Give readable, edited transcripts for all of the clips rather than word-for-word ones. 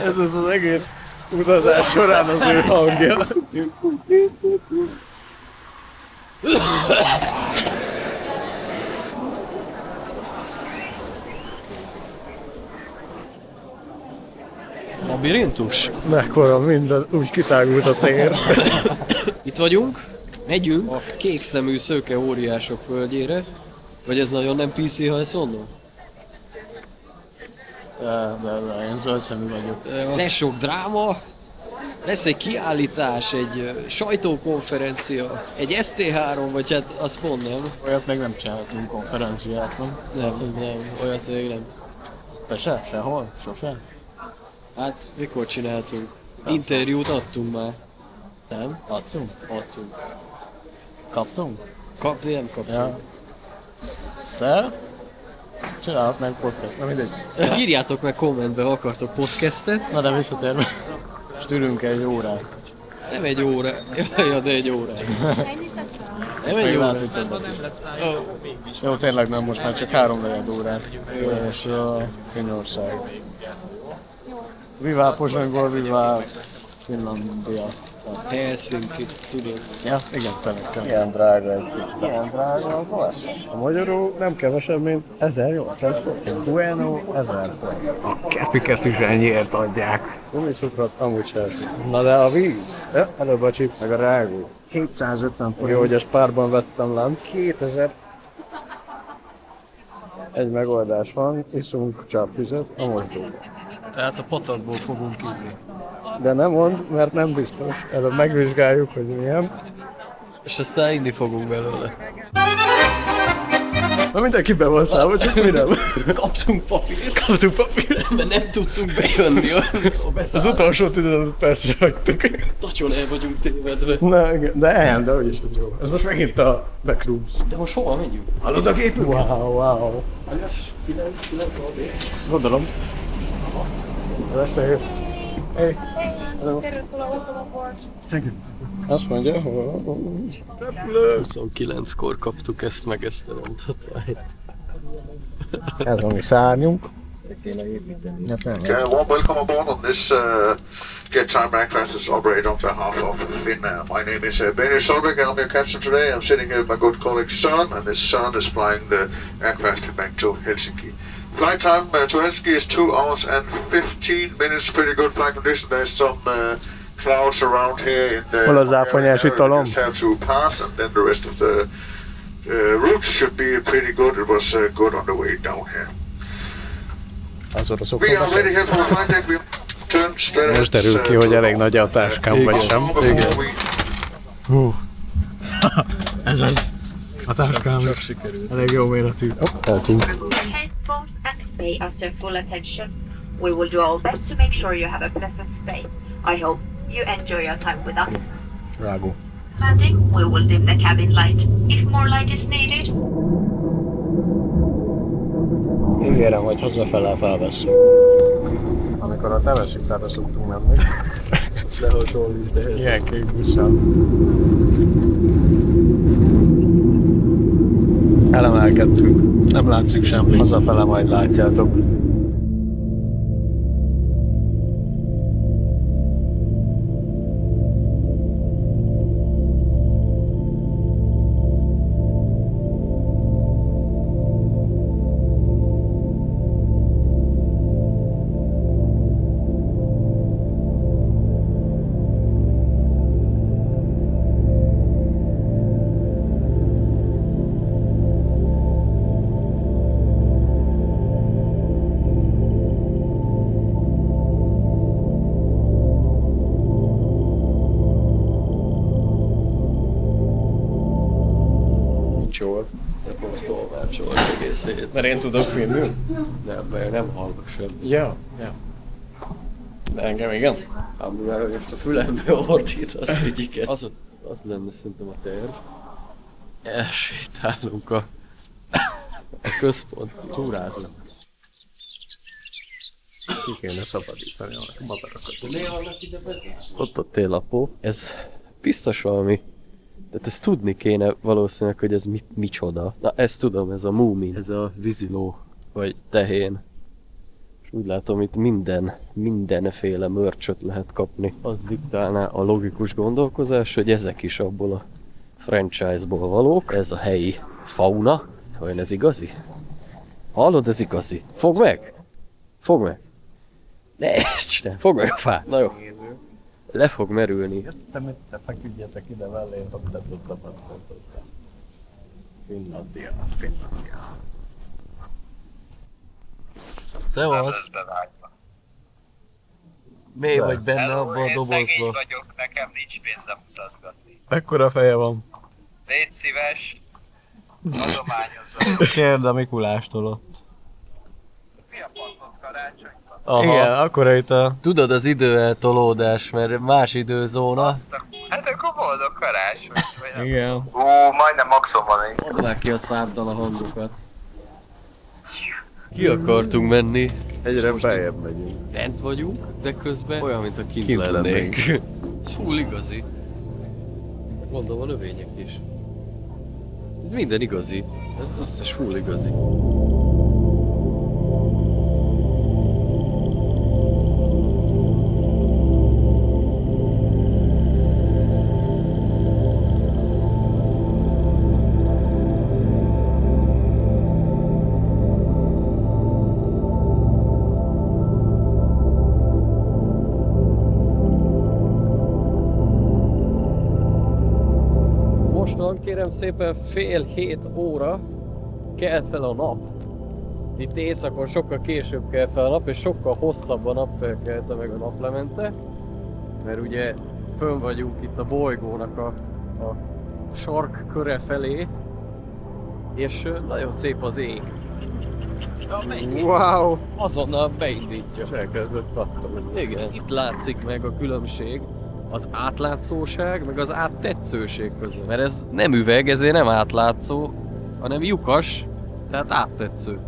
Ez az egész utazás során az ő hangja. Labirintus? Mekkora minden, úgy kitágult a tér. Itt vagyunk, megyünk a kékszemű szőke óriások földjére. Vagy ez nagyon nem PC, ha ezt mondom? De én zöld szemű vagyok. Lesz sok dráma, lesz egy kiállítás, egy sajtókonferencia, egy ST3, vagy hát azt pont nem. Olyat még nem csináltunk, konferenciát, nem? Nem, olyat még nem. Te se? Sehol? Sosem? Hát mikor csináltunk? Interjút adtunk már. Nem? Adtunk? Adtunk. Kaptunk? Nem kaptunk. Ja. Te? Csinálhatnánk podcast, nem mindegy. Írjátok meg kommentbe, ha akartok podcastet. Na de visszatérve. Most ülünk egy órát. Nem egy óra. Ja, de egy óra. Nem egy Még óra. látsz, hogy többet is. Jó, tényleg nem, most már csak 3-4 órát. És Finnország. Vivá Pozsonyból, vivá Finlandia. Helsinki, tudod. Ja, igen, tényleg. Ilyen drága egy titta. Ilyen drága a klassz. A magyarul nem kevesebb, mint 1800 forint. Bueno 1000 forint. A kepiket is ennyiért adják. Gumicukrot amúgy sem. Na de a víz? Ja, előbb a csip, meg a rágó. 750 forint. Jó, hogy ezt párban vettem lent. 2000. Egy megoldás van, iszunk csápvizet a mosdóba. Tehát a patakból fogunk inni. De nem mondd, mert nem biztos. Előbb megvizsgáljuk, hogy milyen. És aztán inni fogunk belőle. Na mindenki be van szállva, csak mi nem. Kaptunk papírt, mert nem tudtunk bejönni. Az utolsó 15 percre hagytuk. Nagyon el vagyunk tévedve. Na igen, de úgyis ez jó. Ez most megint a backrooms. De most hova megyünk? Hallod a gépünk? Wow. Gondolom. Este Hey. Hello. Thank you. Azt mondja, hogy... 29-kor kaptuk ezt meg ezt a nyomtatványt. Ez a mi szárnyunk. Okay, warm welcome aboard on this Jet Time aircraft is operated on behalf of Finnair. My name is Benny Solberg and I'm your captain today. I'm sitting here with my good colleague Søren, and this Søren is flying the aircraft back to Helsinki. Flight time to Helsinki is 2 hours and 15 minutes. Pretty good flight condition. There's some clouds around here in the Hol az áfonyás italom? just have to pass, and then the rest of the route should be pretty good. It was good on the way down here. Az oroszok We are ready here for the flight deck. We turn straight. Most derül ki, hogy elég nagy a táskám, vagy sem. Igen. Hú. Ez az. A táskám elég jó méretű. Eltűnt. Headphones and pay us their full attention. We will do our best to make sure you have a pleasant stay. I hope you enjoy your time with us. Rágó. Landing, we will dim the cabin light. If more light is needed, Ígérem, hogy hazafele felveszünk. Amikor a Tevesziktára szoktunk menni. Lehasonlítsd ehhez. Ilyen kék busszal. Elemelkedtünk. Nem látszik semmi. Hazafele majd látjátok. Jól. Nem most tolmácsolni egész hét. Mert én tudok finnül? Nem, mert nem hallgass semmi. Ja. De engem igen? Amivel most a fülembe ordítasz egyiket. Az lenne szerintem a terv. Elsétálunk a központ. Túrázunk. Ki kéne szabadítani a madarakat. Ott a télapó. Ez biztos valami Tehát ezt tudni kéne valószínűleg, hogy ez micsoda. Na ezt tudom, ez a Moomin, ez a víziló, vagy tehén. És úgy látom, itt mindenféle mörcsöt lehet kapni. Az diktálná a logikus gondolkozás, hogy ezek is abból a franchise-ból valók. Ez a helyi fauna. Vajon ez igazi? Hallod, ez igazi? Fogd meg! Fogd meg! Ne, ezt csinálj! Fogd meg a fát! Na jó. Le fog merülni. Te feküdjetek ide mellé, hogy te tudtam. Finlandia. Szevasz! Miért vagy benne abba a dobozba? Én szegény vagyok, nekem nincs pénzem utazgatni. Mekkora feje van? Légy szíves, adományozom. Kérd a Mikulástól ott. Mi a faszod karácsonyban? Aha. Igen, akkora itt a... Tudod az időeltolódás, mert más időzóna. Hát akkor boldog karácsony. Vagy nem. Igen. Majdnem maxon van itt. Add már ki a száddal a hangokat. Ki akartunk menni. Egyre beljebb megyünk. Bent vagyunk, de közben olyan, mintha kint Kint lennénk. Ez full igazi. Mondom, a növények is. Ez minden igazi. Ez az összes full igazi. Mostan kérem szépen 6:30 kell fel a nap. Itt éjszakon sokkal később kell fel a nap, és sokkal hosszabb a napfelkelte meg a naplemente. Mert ugye fönn vagyunk itt a bolygónak a sarkköre felé, és nagyon szép az ég. Wow! Azonnal beindítja. És elkezdett kattogni. Igen, itt látszik meg a különbség az átlátszóság, meg az áttetszőség között. Mert ez nem üveg, ezért nem átlátszó, hanem lyukas, tehát áttetsző.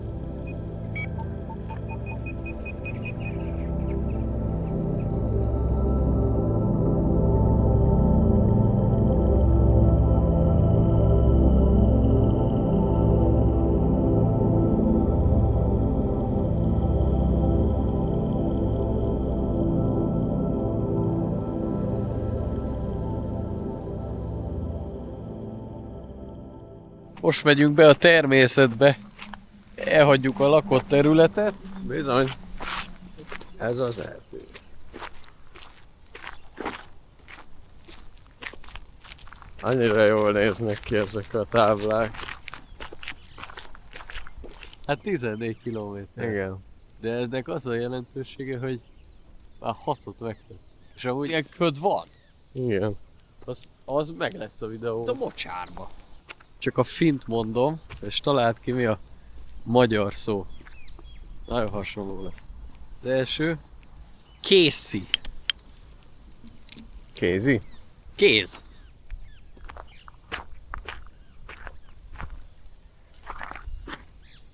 Most megyünk be a természetbe, elhagyjuk a lakott területet. Bizony. Ez az erdő. Annyira jól néznek ki ezek a táblák. Hát 14 kilométer. Igen. De ennek az a jelentősége, hogy már 6-ot megtett. És amúgy ilyen köd van. Igen. Az meg lesz a videó. A mocsárba. Csak a fint mondom, és találd ki mi a magyar szó. Nagyon hasonló lesz. Az első. Készi. Kézi? Kéz.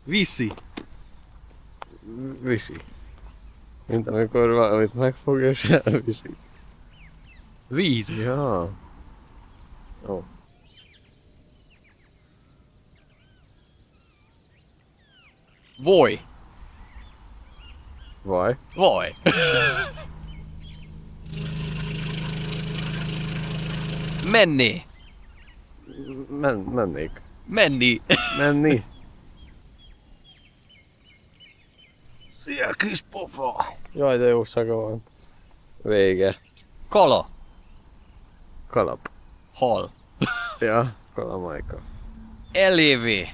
Viszi. Viszi. Mint amikor valamit megfog és elviszi. Víz. Ja. Ó. Voly. Vaj. Vaj. Menni. Mennék. Menni. Menni. Szia kis pofa! Jaj, de jó szaga van. Vége. Kala. Kalap. Hal. Ja, kalamajka. Elévé.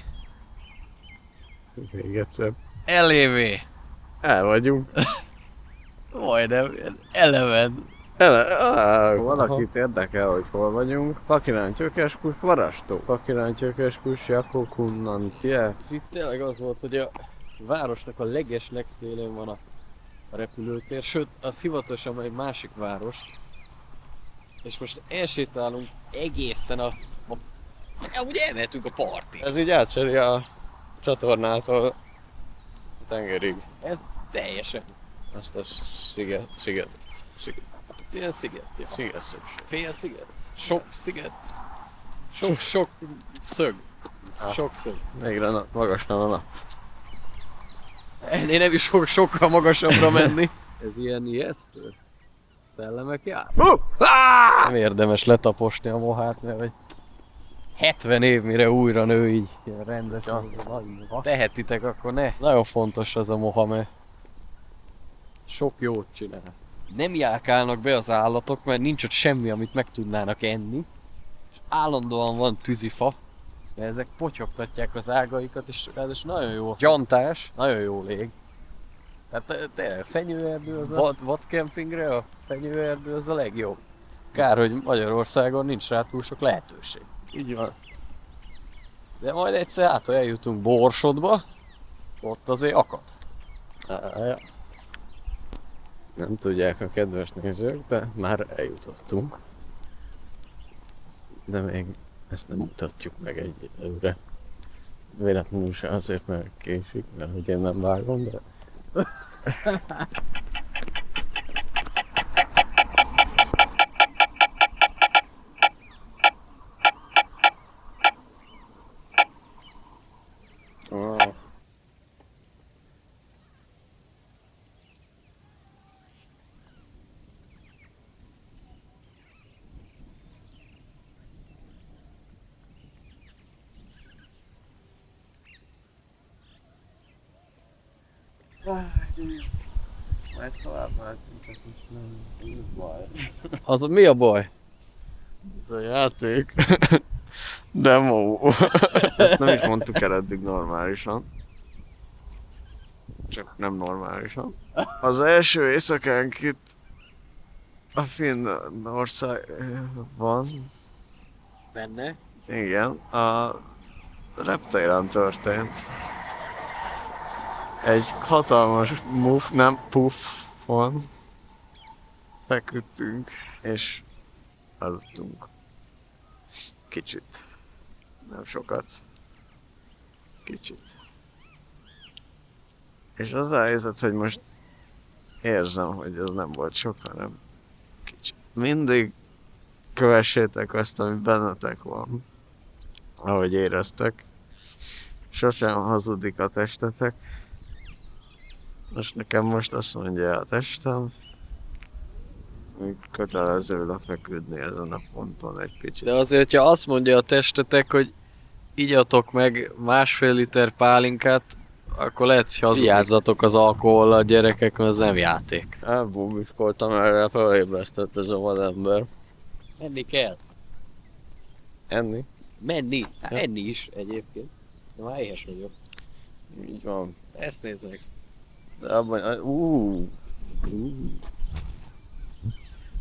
Még egyszer. Elévé. El vagyunk. Majdnem. Eleven. Valakit érdekel, hogy hol vagyunk. Pakiránycsökeskus, Varastó. Pakiránycsökeskus, Jakokunnantie. Itt tényleg az volt, hogy a városnak a leges legszélén van a repülőtér, sőt, az hivatalosan egy másik város. És most elsétálunk egészen úgy elmehetünk a partig. Ez így átszeri a csatornától a tengerig. Ez teljesen. Azt a szigetet. Ilyen sziget. Ja. Sziget. Fél sziget. Sok sziget. Sok szög. Sok szög. Végre magasan a nap. Ennél nem is fog sokkal magasabbra menni. Ez ilyen ijesztő. Szellemek jár. Nem érdemes letaposni a mohát, mert vagy 70 év mire újra nő így ilyen rendesen. Tehetitek, akkor ne. Nagyon fontos az a moha, mert sok jót csinál. Nem járkálnak be az állatok, mert nincs ott semmi, amit meg tudnának enni. És állandóan van tűzifa, de ezek potyogtatják az ágaikat, és ez nagyon jó gyantás, nagyon jó lég. Tehát tényleg fenyőerdő, vadkempingre a fenyőerdő az a legjobb. Kár, hogy Magyarországon nincs rá túl sok lehetőség. Így van. De majd egyszer ha eljutunk Borsodba, ott azért akad. Ja. Nem tudják a kedves nézők, de már eljutottunk. De még ezt nem mutatjuk meg egyelőre. Véletlenül se azért, mert késik, mert hogy én nem vágom, de... Majd tovább váltunk, ez most nem baj. Az mi a baj? Ez a játék. Demo. Ezt nem is mondtuk el eddig normálisan. Csak nem normálisan. Az első éjszakánk itt a Finnországban. Benne? Igen, a reptéren történt. Egy hatalmas puffon feküdtünk, és aludtunk. Kicsit. Nem sokat. Kicsit. És az a helyzet, hogy most érzem, hogy ez nem volt sok, hanem kicsit. Mindig kövessétek azt, ami bennetek van, ahogy éreztek. Sosem hazudik a testetek. Most azt mondja a testem, hogy kötelező lefeküdni ezen a ponton egy kicsit. De azért, ha azt mondja a testetek, hogy igyatok meg 1,5 liter pálinkát, akkor lehet, hogy hazudjázatok az alkohollal, gyerekek, mert az nem játék. Elbúbiskoltam erre, felébresztett ez a vadember. Menni kell. Enni? Menni? Hát enni is egyébként. De már éhes vagyok. Így van. Ezt nézzek. De abban...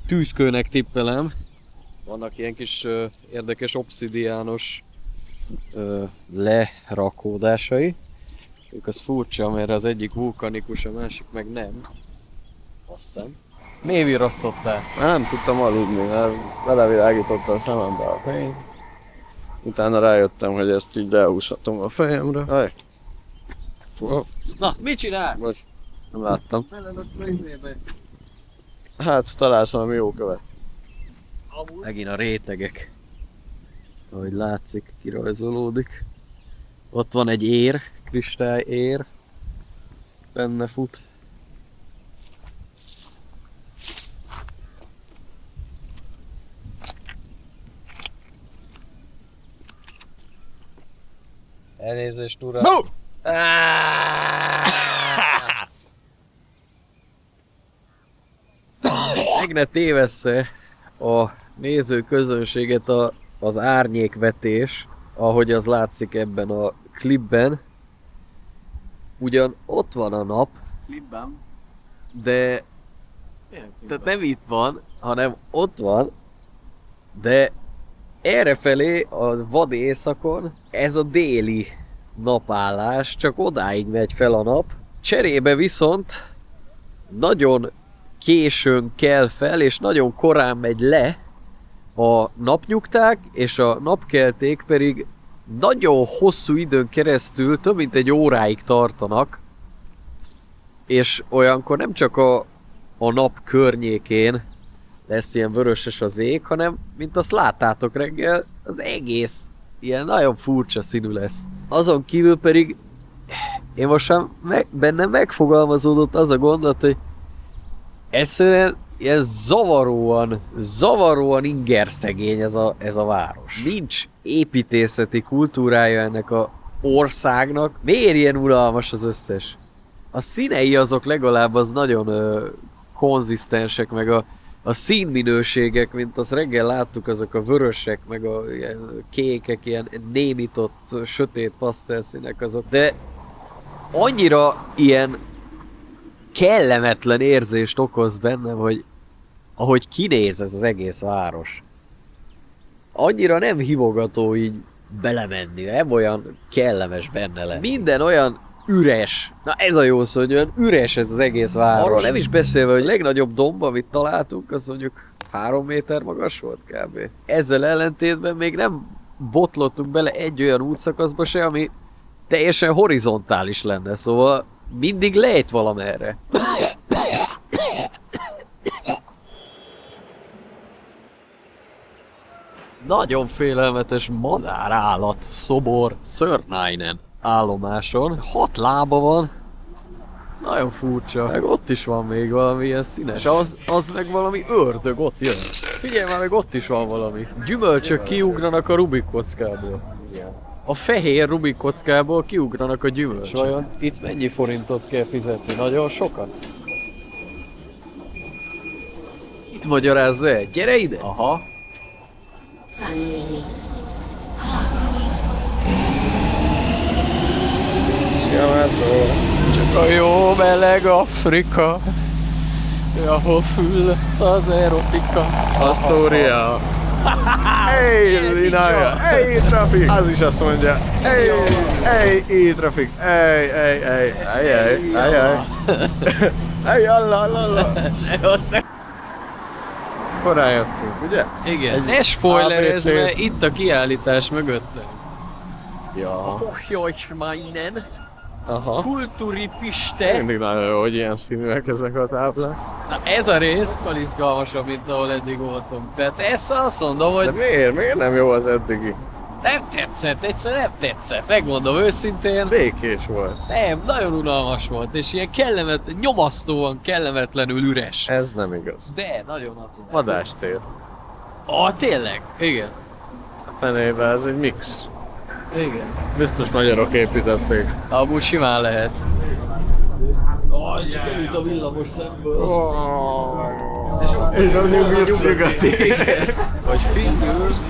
Tűzkőnek tippelem. Vannak ilyen kis érdekes obszidiános lerakódásai. Ők az furcsa, mert az egyik vulkanikus, a másik meg nem. Azt hiszem. Miért virasztottál? Már nem tudtam aludni, mert belevilágítottam a szemembe a fény. Utána rájöttem, hogy ezt így ráhúzhatom a fejemre. Aj. Na, mit csinál? Most nem láttam. Belelöksz a izébe. Hát találsz valami jó követ. Megint a rétegek. Ahogy látszik, kirajzolódik. Ott van egy ér, kristály ér. Benne fut. Elnézést, uram! No! Meg ne tévessze a néző közönséget az árnyékvetés, ahogy az látszik ebben a klipben. Ugyan ott van a nap, Klipben? de tehát nem itt van, hanem ott van, de errefelé a vad éjszakon ez a déli napállás, csak odáig megy fel a nap. Cserébe viszont nagyon későn kell fel, és nagyon korán megy le a napnyugták, és a napkelték pedig nagyon hosszú időn keresztül, több mint egy óráig tartanak, és olyankor nem csak a nap környékén lesz ilyen vöröses az ég, hanem, mint azt láttátok reggel, az egész ilyen nagyon furcsa színű lesz. Azon kívül pedig én most már bennem megfogalmazódott az a gondolat, hogy egyszerűen ilyen zavaróan ingerszegény ez a város. Nincs építészeti kultúrája ennek a országnak. Miért ilyen unalmas az összes? A színei azok legalább az nagyon konzisztensek, meg a színminőségek, mint azt reggel láttuk, azok a vörösek, meg a ilyen kékek, ilyen némított, sötét pasztelszínek azok. De annyira ilyen kellemetlen érzést okoz bennem, hogy ahogy kinéz ez az egész város. Annyira nem hívogató így belemenni, nem olyan kellemes benne le. Minden olyan üres. Na ez a jó szó, hogy olyan üres ez az egész város. Arról nem is beszélve, hogy legnagyobb domb, amit találtunk, az mondjuk 3 méter magas volt kb. Ezzel ellentétben még nem botlottunk bele egy olyan útszakaszba se, ami teljesen horizontális lenne, szóval mindig lejt valamerre. Nagyon félelmetes madárállat, szobor, Szörnájnen állomáson. 6 lába van. Nagyon furcsa. Meg ott is van még valami ilyen színes. Az meg valami ördög ott jön. Figyelj már, meg ott is van valami. Gyümölcsök kiugranak a Rubik kockából. A fehér Rubik kockából kiugranak a gyümölcsök. Vajon itt mennyi forintot kell fizetni? Nagyon sokat? Itt magyarázza el. Gyere ide! Aha. Csak a jó meleg Afrika, ahol fül az erotika. Astoria. Hey, Linaya! Hey, traffic! Az is azt mondja. Hey, traffic! Hey. Hey, alla! Korán jöttünk, ugye? Igen. Ne spoilerezz, mert itt a kiállítás mögötte. Ja. Hochjojsmeinen. Aha. Kultúri Piste. Mindig nagyon jó, hogy ilyen színűek ezek a táblák. Na ez a rész sokkal izgalmasabb, mint ahol eddig voltunk. Tehát ezt azt mondom, hogy... De miért nem jó az eddigi? Nem tetszett, egyszerűen nem tetszett. Megmondom őszintén. Békés volt. Nem, nagyon unalmas volt, és ilyen nyomasztóan kellemetlenül üres. Ez nem igaz. De, nagyon az volt. Vadástér. Tényleg? Igen. Fenébe ez egy mix. Igen. Biztos magyarok építették. Amúgy simán lehet. Csak elült a villamos szemből. És az nyugati. Vagy figyelj,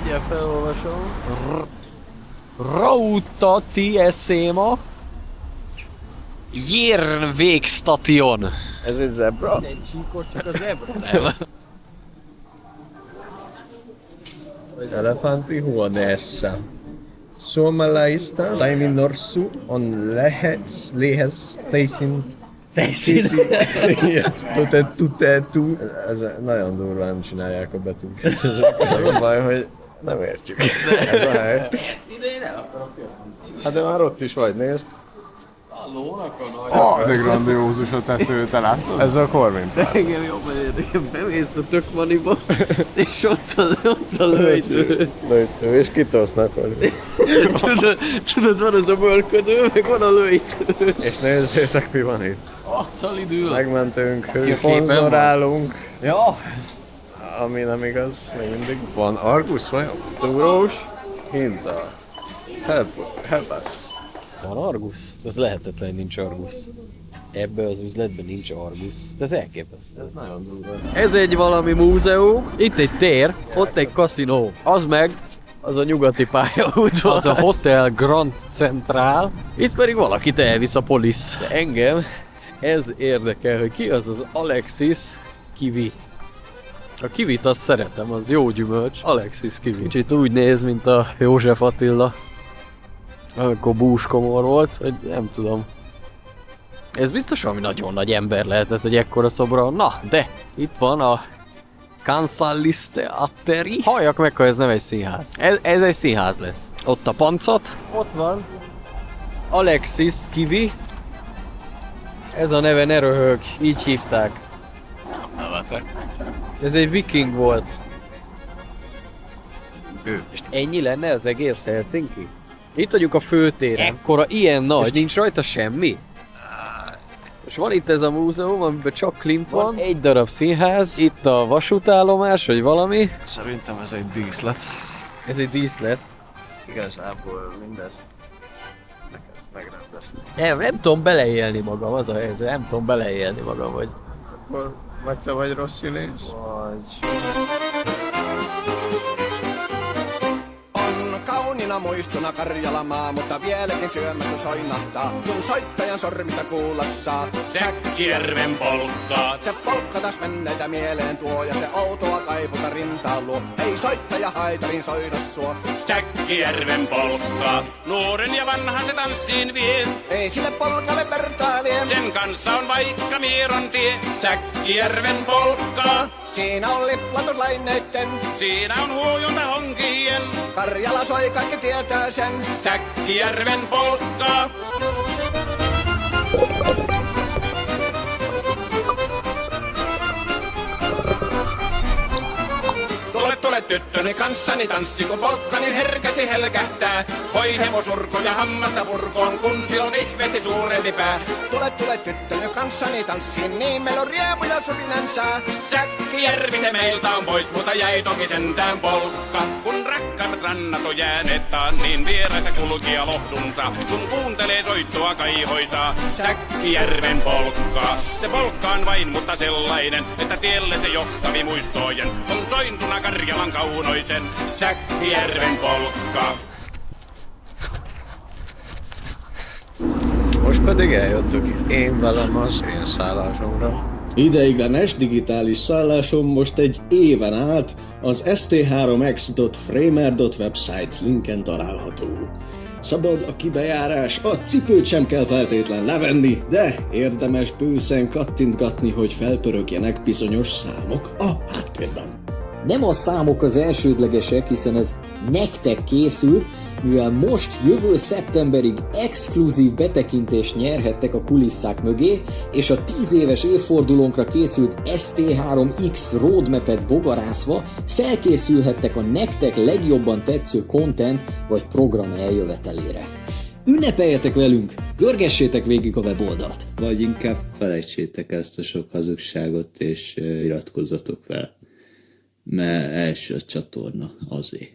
ugye felolvasom. Rautati eszéma. Järnvägsstation. Ez egy zebra? Egy csíkos, csak a zebra. Nem. Elefanti huoneessa. Suomalaista Taiminorsu on lähes teisin. Tutetu. Ez nagyon durván csinálják a betűket. Az a baj, hogy nem értjük. Ez a hely. Ezt ide én el akarok jönni. Hát de már ott is vagy, nézd. A lónak a nagy... De grandiózus a tető, te láttad? Ez a Corvin Plaza. Engem jobban érdekel, bemész a Tökmaniba, és ott a lőjtő. Lőjtő, és kitosznak hogy. Tudod, van az a bölködő, meg van a lőjtő. És nézzétek, mi van itt. Attal idő. Megmentünk, hőponzorálunk. Ja. Ami nem igaz, még mindig. Van Argus vajon? Túrós? Hinta. Help us. Van Argus? Az lehetetlen, nincs Argus. Ebben az üzletben nincs Argus. De ez elképesztő. Ez nagyon durva. Ez egy valami múzeum, itt egy tér, ott egy kaszinó. Az meg, az a nyugati pályaút van. Az a Hotel Grand Central. Itt pedig valakit elvisz a polisz. De engem ez érdekel, hogy ki az az Alexis Kivi. A kivit azt szeretem, az jó gyümölcs. Alexis Kivi. Kicsit úgy néz, mint a József Attila. Amikor búskomor volt, vagy nem tudom. Ez biztos valami nagyon nagy ember lehetett, hogy ekkora szobra. Na, de itt van a Kansalliste Atteri. Halljak meg, ha ez nem egy színház. Ez egy színház lesz. Ott a pancat. Ott van Alexis Kivi. Ez a neve ne röhög, így hívták. Na, Ez egy viking volt. És ennyi lenne az egész Helsinki? Itt vagyunk a főtéren. Ekkora, ilyen nagy. És nincs rajta semmi? És van itt ez a múzeum, amiben csak Klimt van. Egy darab színház. Itt a vasútállomás, vagy valami. Szerintem ez egy díszlet. Ez egy díszlet. Igazából mindezt megrendezni. Nem tudom beleélni magam, az a helyzet. Nem tudom beleélni magam, vagy... Akkor vagy te vagy rossz színész, vagy... Kauniina muistona Karjalamaa, mutta vieläkin syömässä soinahtaa, kun soittajan sormista kuulla saa. Säkkijärven polkkaa. Se polkka taas menneitä mieleen tuo ja se outoa kaiputa rintaan luo. Ei soittaja haitarin soida sua. Säkkijärven polkkaa. Nuoren ja vanhan se tanssiin vie. Ei sille polkalle vertailie. Sen kanssa on vaikka Mieron tie. Säkkijärven polkkaa. Siinä on liplatuslaineitten. Siinä on huojunta honkien. Karjala soi, kaikki tietää sen. Säkkijärven polkkaa. Tule tyttöni kanssani tanssi, kun polkkani herkäsi helkähtää. Voi hevosurko ja hammasta purkoon, kun silloin ihmeesi suurempi pää. Tule tyttöni kanssani tanssiin, niin meillä on riepu ja supinansa. Säkkijärvi se meiltä on pois, mutta jäi toki sentään polkka. Kun rakkaimmat rannat on jääneet taan, niin vieressä kulkija lohdunsa. Kun kuuntelee soittoa kaihoisaa, Säkkijärven polkkaa. Se polkka on vain, mutta sellainen, että tielle se johtavi muistojen on sointuna Karjalan kaunoisen Säkkijärven polkka. Most pedig eljöttök én velem az én szállásomra. Ideiglenes digitális szállásom most egy éven át az st3x.framer.website linken található. Szabad a kibejárás, a cipőt sem kell feltétlen levenni, de érdemes bőszen kattintgatni, hogy felpörögjenek bizonyos számok a háttérben. Nem a számok az elsődlegesek, hiszen ez nektek készült, mivel most jövő szeptemberig exkluzív betekintést nyerhettek a kulisszák mögé, és a 10 éves évfordulónkra készült ST3X roadmap-et bogarászva felkészülhettek a nektek legjobban tetsző content vagy program eljövetelére. Ünnepeljetek velünk, görgessétek végig a weboldalt! Vagy inkább felejtsétek ezt a sok hazugságot, és iratkozzatok fel. Mert első csatorna azért.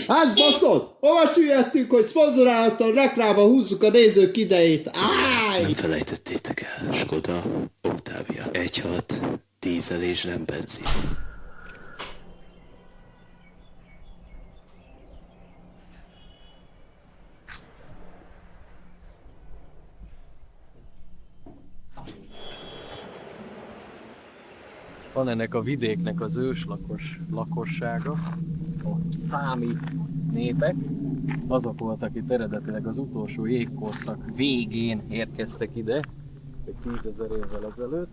Hát baszod! Hova süllyedtünk, hogy szponzorálatlan reklámba húzzuk a nézők idejét? Áj! Nem felejtettétek el, Skoda Octavia 1.6 dízel és nem benzin. Van ennek a vidéknek az lakossága, a számi népek. Azok voltak itt eredetileg az utolsó jégkorszak végén érkeztek ide, egy 10 000 évvel ezelőtt,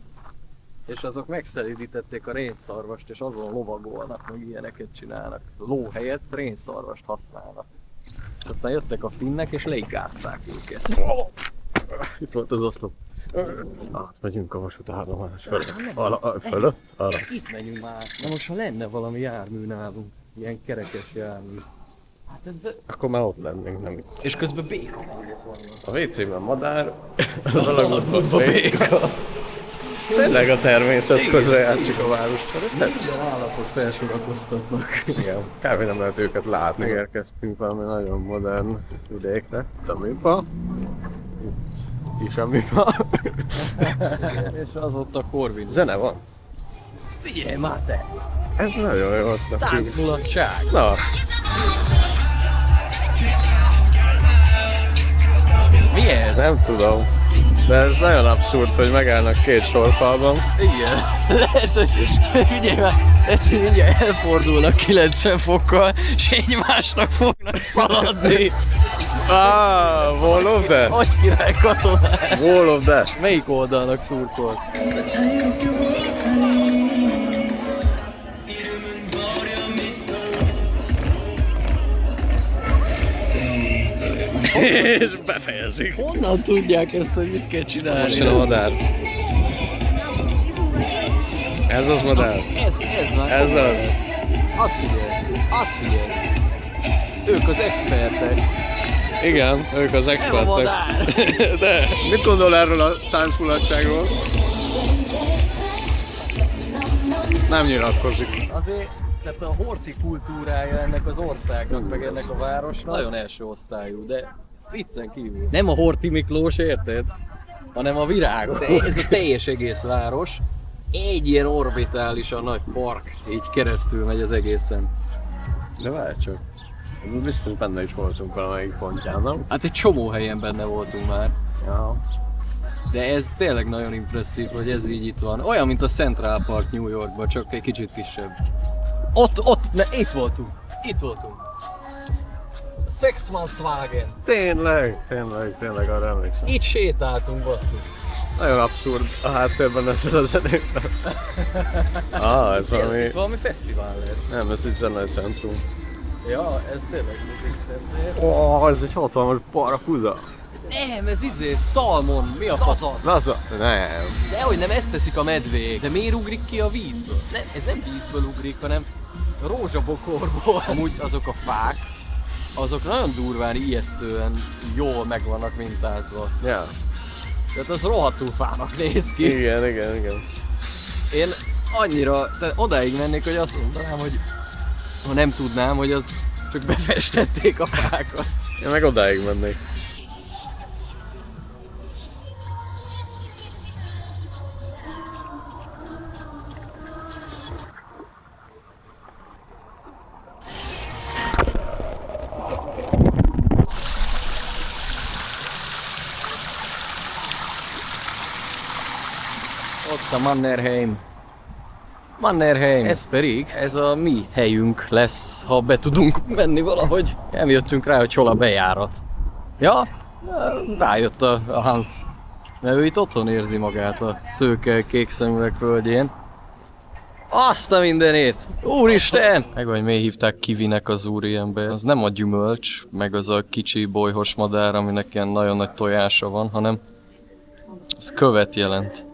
és azok megszelídítették a rénszarvast, és azon lovagolnak, meg ilyeneket csinálnak. Ló helyett rénszarvast használnak. Aztán jöttek a finnek, és leigázták őket. Itt volt az oszlop. Átmegyünk a vasútállomás fölött. Arra. Itt megyünk már. Na most, ha lenne valami jármű nálunk, ilyen kerekes jármű. Hát ez... Akkor már ott lennénk, nem itt. És közben békahangok vannak. A WC-ben madár, az alagútban béka. Tényleg a természet közre játszik a városban, ez tetszik. Minden állapot felsorakoztatnak. Igen, kb. Nem lehet őket látni. Érkeztünk valami nagyon modern vidékre. Itt a műpa. Itt is a műpa. És az ott a Corvin. Zene van. Figyelj már te! Ez nagyon jó. Táncmulatság! Na. Mi ez? Nem tudom. De ez nagyon abszurd, hogy megállnak két sorfalban. Igen. Lehet, hogy figyelj már, lehet, hogy ugye elfordulnak 90 fokkal, és egymásnak fognak szaladni. Wall of Death? Hogy király katonás? Wall of Death. Melyik oldalnak szurkolsz? És befejezik. Honnan tudják ezt, hogy mit kell csinálni? Most jön a madár. Ez az madár. Ez már. Ez az. Azt figyelj. Ők az expertek. Igen, ők az expertek. De Mit gondol erről a táncmulatságról? Nem nyilatkozik. azért, tehát a hortikultúrája ennek az országnak, meg ennek a városnak nagyon első osztályú, de viccen kívül. Nem a Horthy Miklós, érted? Hanem a virágos. Ez a teljes egész város. Egy ilyen orbitálisan nagy park, így keresztül megy az egészen. De várj csak. Biztos benne is voltunk valamelyik pontján, nem? Hát egy csomó helyen benne voltunk már. Ja. De ez tényleg nagyon impresszív, hogy ez így itt van. Olyan, mint a Central Park New Yorkban, csak egy kicsit kisebb. Itt voltunk. Sexmanswagen. Tényleg arra emlékszem. Itt sétáltunk, basszuk. Nagyon abszurd a háttérben ezzel a zenékben. Ez valami... Valami fesztivál lesz. Nem, ez itt zenei centrum. Ja, ez tényleg muzikcentrum. Ez egy hatalmas barakuda. Nem, ez szalmon, mi a faszat? Nem. Dehogy nem, ezt teszik a medvék. De miért ugrik ki a vízből? Nem, ez nem vízből ugrik, hanem rózsabokorból. Amúgy azok a fák, azok nagyon durván, ijesztően jól meg vannak mintázva. Ja. Tehát az rohadtul fának néz ki. Igen. Én annyira, odáig mennék, hogy azt mondanám, hogy ha nem tudnám, hogy az csak befestették a fákat. Én meg odáig mennék. Ott a Mannerheim. Ez pedig, ez a mi helyünk lesz, ha be tudunk menni valahogy. Nem jöttünk rá, hogy hol a bejárat. Ja, rájött a Hans. Mert ő itt otthon érzi magát a szőke kék szemüveg földjén. Azt a mindenét! Úristen! Meg vagy miért hívták Kivinek az úriember. Az nem a gyümölcs, meg az a kicsi bolyhos madár, aminek ilyen nagyon nagy tojása van, hanem az követ jelent.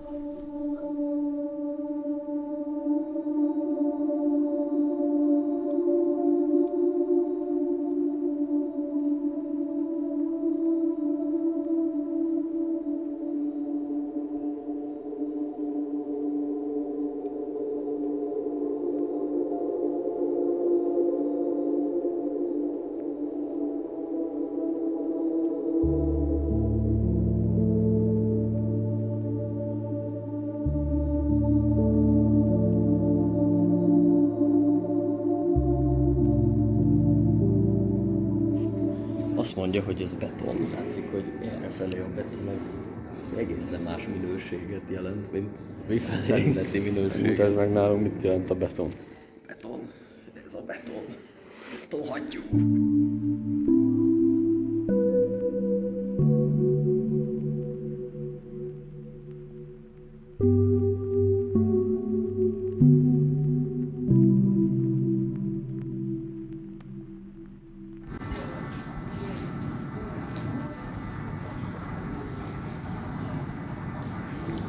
Azt mondja, hogy ez beton. Látszik, hogy errefelé a beton ez egészen más minőséget jelent, mint felületi minőség. Mutasd meg nálunk, mit jelent a beton. Beton. Ez a beton. Betonhattyú.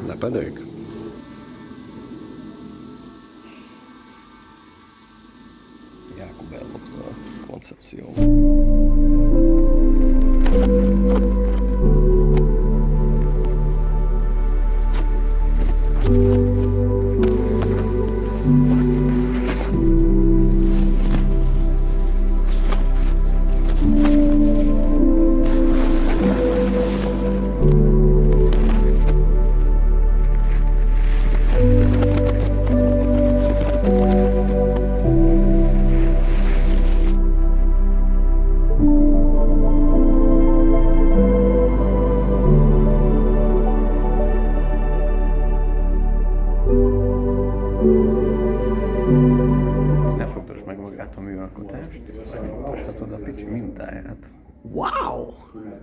Lepedők? Jákob ellopta a koncepció. Ne fogdosd meg magát a műalkotást, megfogdoshatod a pici mintáját. Wow!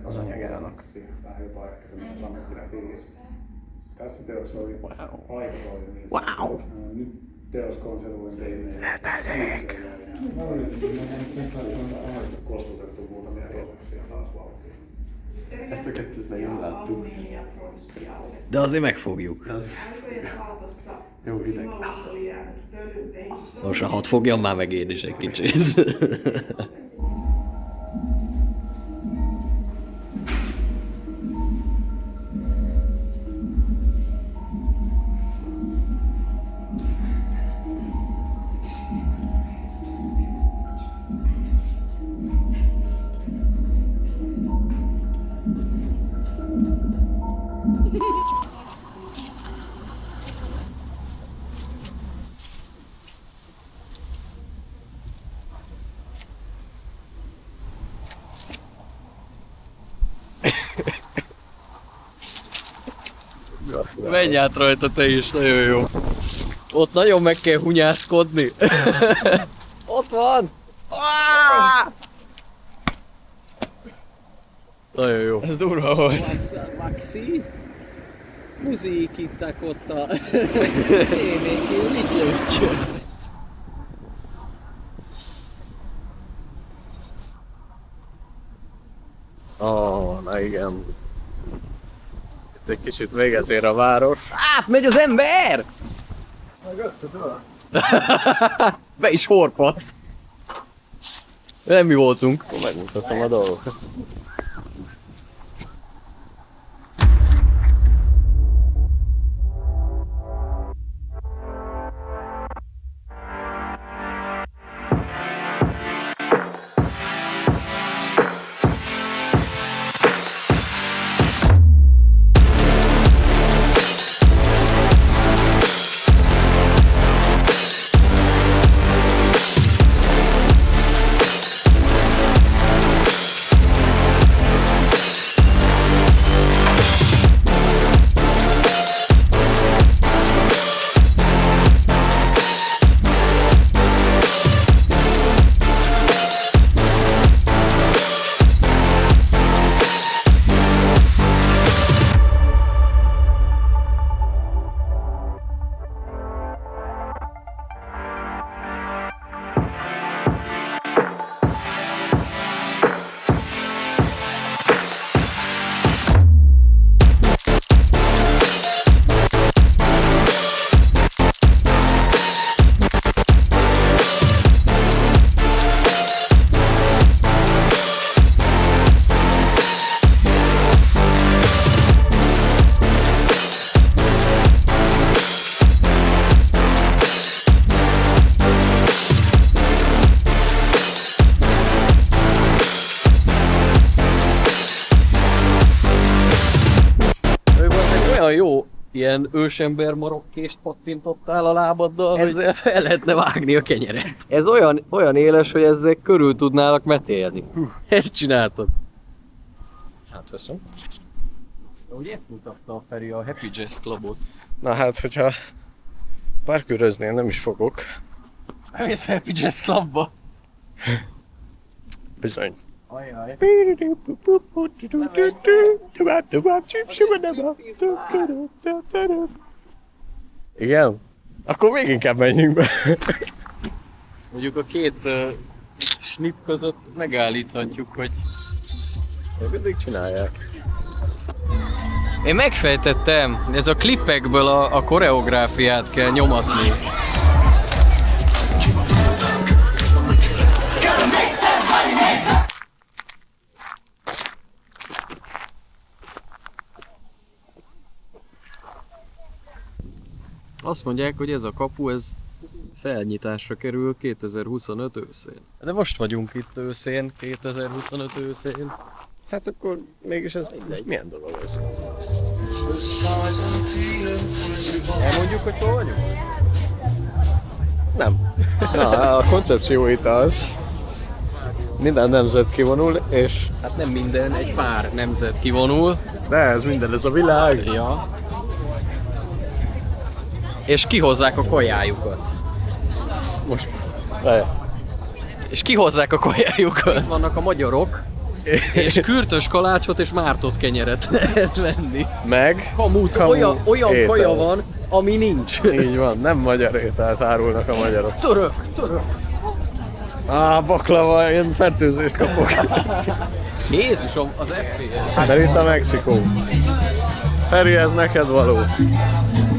Az anyagának. Wow! Lepedők! Ezt a kettőt meg nem láttuk. De azért megfogjuk. De az... Jó hideg. Most hadd fogjam már meg én is egy kicsit. Menj át rajta te is, nagyon jó. Ott nagyon meg kell hunyászkodni. Ott van! Nagyon jó. Ez durva volt. Maxi, musiikitták ott a... Énékül, mit lőtsön? Na igen. Itt egy kicsit véget ér a város. Átmegy az ember! Be is horpadt. Nem mi voltunk. Megmutatom a dolgokat. Jó, ilyen ősember marokkést pattintottál a lábaddal, ezzel fel lehetne vágni a kenyeret. Ez olyan éles, hogy ezzel körül tudnálak metélni. Ezt csináltad. Hát veszem. Ugye ezt mutatta a Feri a Happy Jazz Clubot. Na hát, hogyha parkőröznél, nem is fogok. Elmész a Happy Jazz Clubba? Bizony. Ajaj. Igen? Akkor még inkább menjünk be. Mondjuk a két snit között megállíthatjuk, hogy... Mindig csinálják. Én megfejtettem, ez a klippekből a koreográfiát kell nyomatni. Azt mondják, hogy ez a kapu, ez felnyitásra kerül 2025 őszén. De most vagyunk itt őszén, 2025 őszén. Hát akkor mégis ez milyen dolog ez? Elmondjuk, hogy hol vagyunk? Nem. Na, a koncepció itt az. Minden nemzet kivonul, és... Hát nem minden, egy pár nemzet kivonul. De ez minden, ez a világ. Ja. És kihozzák a kajájukat. Most. És kihozzák a kajájukat. Vannak a magyarok, és kürtös kalácsot és mártott kenyeret lehet venni. Meg Kamut, olyan étel. kaja van, ami nincs. Így van, nem magyar ételt árulnak a magyarok. Török. Baklava, én fertőzést kapok. Jézusom, az FPS. Mert itt a Mexikó. Feri, ez neked való.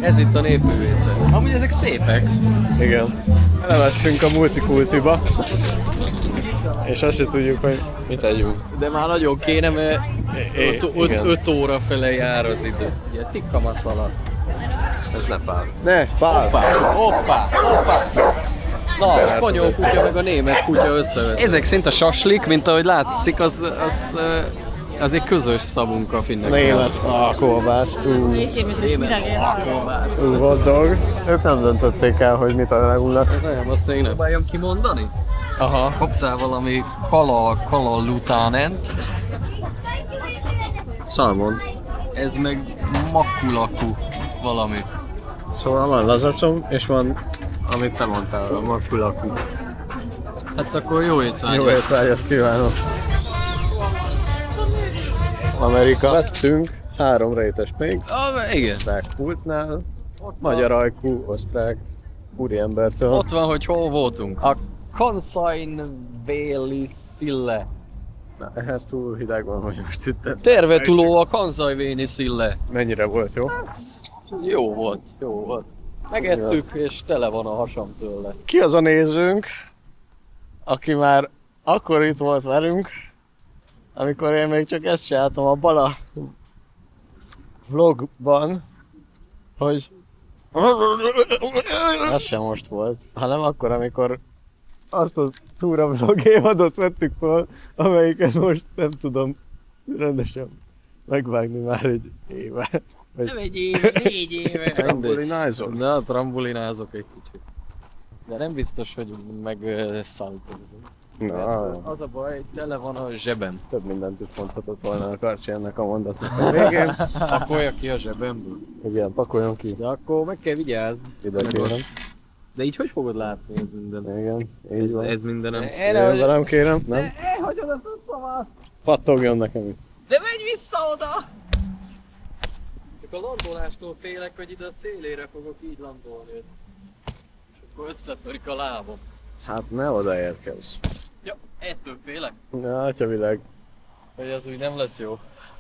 Ez itt a népművészet. Amúgy ezek szépek. Igen. Elevesztünk a multikultiba. És azt se tudjuk, hogy mit tegyünk. De már nagyon kéne, mert 5 óra fele jár az idő. Ugye, tikka masala. Ez ne pár. Ne, pár. Hoppá. Na, a spanyol kutya meg a német kutya összevesz. Ezek szerint a saslik, mint ahogy látszik, az egy közös szavunk a finnek. Német kolbász. Hot dog. Ők nem döntötték el, hogy mit alagulnak. Nem, azt én próbáljam kimondani? Aha. Kaptál valami kala lutanent. Salmon. Ez meg makulaku valami. Szóval van lazacom, és van, amit te mondtál, a makulaku. Hát akkor jó étvágyat. Jó étvágyat kívánok. Amerika. Vettünk 3 rétest még. Igen. Osztrák pultnál, magyar ajkú, osztrák úriembertől. Ott van, hogy hol voltunk. A Kansainvéli Sille. Na, ehhez túl hideg van, hogy most itt... Tervetuló a Kansainvéli Sille. Mennyire volt jó? Jó volt. Megettük, és tele van a hasam tőle. Ki az a nézőnk, aki már akkor itt volt velünk, amikor én még csak ezt csináltam a Bala vlogban, hogy az sem most volt, hanem akkor, amikor azt a túra vlog évadot vettük fel, amelyiket most nem tudom rendesen megvágni már egy éve. Nem egy éve, 4 éve. Trambulinázok? Na, trambulinázok egy kicsit. De nem biztos, hogy megszállítozom. Na, az a baj, tele van a zsebem. Több mindent is mondhatott volna a Karcsi ennek a mondatnak a végén. Pakolja ki a zsebemből. Igen, pakoljon ki. De akkor meg kell vigyázd. Ide kérem. De így hogy fogod látni ez minden? Igen, így van. Ez mindenem. Nem kérem, nem? Elhagyod azt a szavát! Pattogjon nekem itt. De menj vissza oda! Csak a landolástól félek, hogy ide a szélére fogok így landolni. És akkor összetörik a lábam. Hát ne odaérkezz. Ja, ettől félek. Na, atyavileg. Hogy az úgy nem lesz jó.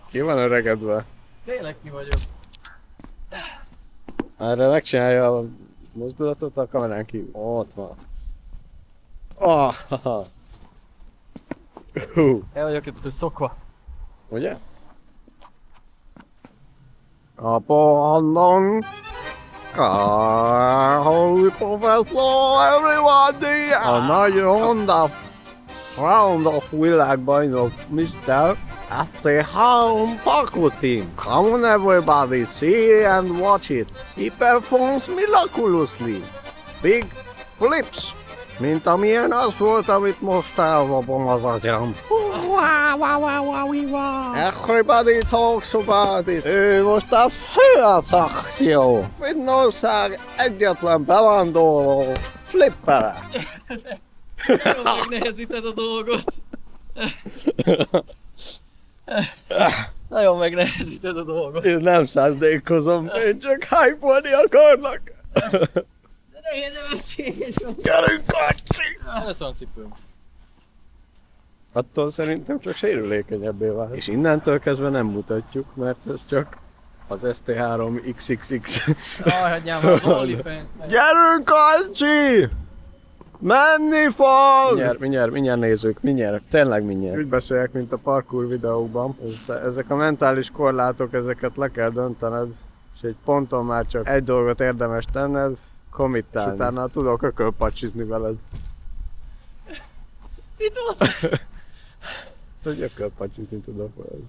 Ki van öregedve? Tényleg ki vagyok. Erre megcsinálja a mozdulatot a kamerán kívül. Ott van. El vagyok ettől szokva. Ugye? A pohondon Károly professzor, everybody! A nagy round of világbajnok Mr. ST3 Parkour Team. Come on everybody, see and watch it. He performs miraculously. Big flips. Mint amilyen az volt, amit most elvabom az agyam. Everybody talks about it. Ő most a fő attrakció. Finnország egyetlen bevándorló flippere. Jó, megnehezíted a dolgot. Nagyon megnehezíted a dolgot. Én nem szándékozom, én csak hype-olni akarnak. De én nem egységes van. Gyerünk, Kacsi! Ez van cipőm. Attól szerintem csak sérülékenyebbé vált. És innentől kezdve nem mutatjuk, mert ez csak az ST3 XXX. Hagyjál már az OnlyFans. Gyerünk, Kacsi! Menni fog! Mindjárt nézzük, tényleg mindjárt. Úgy beszéljek, mint a parkour videókban. Ezek a mentális korlátok, ezeket le kell döntened, és egy ponton már csak egy dolgot érdemes tenned, committálni. És utána tudok ökölpacsizni veled. Mit volt? Hogy ökölpacsizni tudok veled.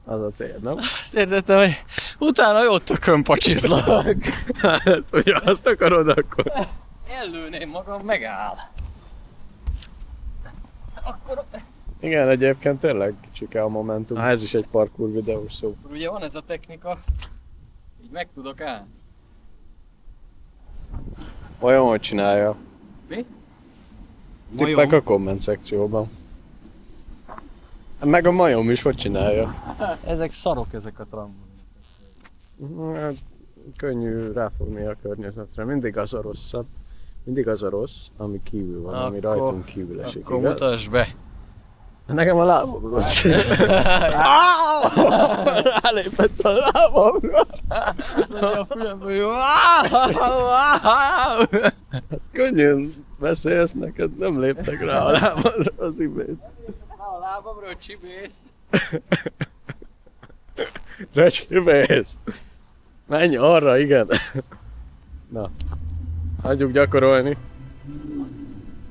Az a cél, nem? Azt értettem, hogy utána jó tökönpacsizlak. Hát, hogyha azt akarod, akkor... Ellőném magam, megáll. Akkor... Igen, egyébként tényleg kicsike a momentum. Ez is egy parkour videós szó. Ugye van ez a technika, így meg tudok állni. Olyan, hogy csinálja. Mi? Tippek a komment szekcióban. Meg a majom is hogy csinálja. Ezek szarok, ezek a trambulinok. Hát, könnyű ráfogni a környezetre. Mindig az a rosszabb. Mindig az a rossz, ami kívül van, ami rajtunk kívül esik. Akkor mutasd be. Nekem a lábam rossz. Rálépett a lábamra. A fülemből. Könnyen beszélsz, neked nem léptek rá a lábamra az imént. A lábamról csibész. De csibész. Menj arra, igen. Na, hagyjuk gyakorolni.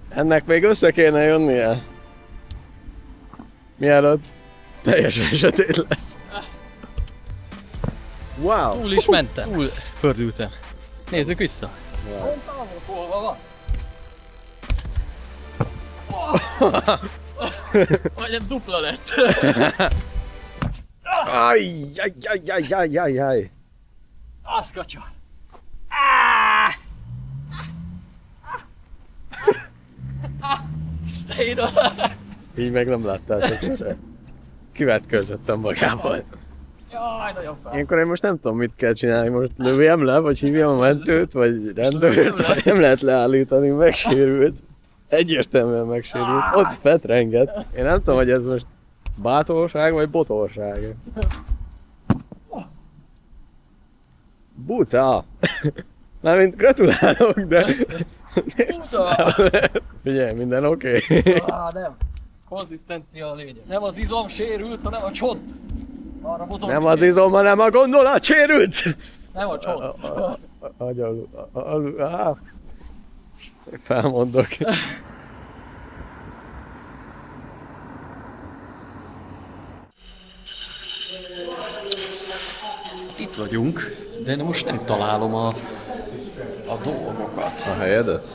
Ennek még össze kéne jönnie. Mielőtt teljesen sötét lesz. Wow! Túl is mentem. Túl pördültem. Nézzük vissza. Hol van? Majdnem dupla lett. Ajjajjajjajjajjaj. Az kacsa. Stay on. Így meg nem láttátok sose. Kivetkőzöttem magával. Jaj, nagyon fáj. Ilyenkor én most nem tudom, mit kell csinálni. Most lövjem le, vagy hívjam a mentőt, vagy rendőrt, vagy nem lehet leállítani, megsérült. Egyértelműen megsérült. Ott fetrenget. Én nem tudom, hogy ez most bátorság, vagy botorság. Buta! Mármint gratulálok, de... Buta! Figyelj, minden oké? Nem. Konzisztencia a lényeg. Nem az izom sérült, hanem a csont. Arra mozog. Nem az izom, hanem a gondolat sérült! Nem a csont. Felmondok. Itt vagyunk, de most nem találom a dolgokat. A helyedet?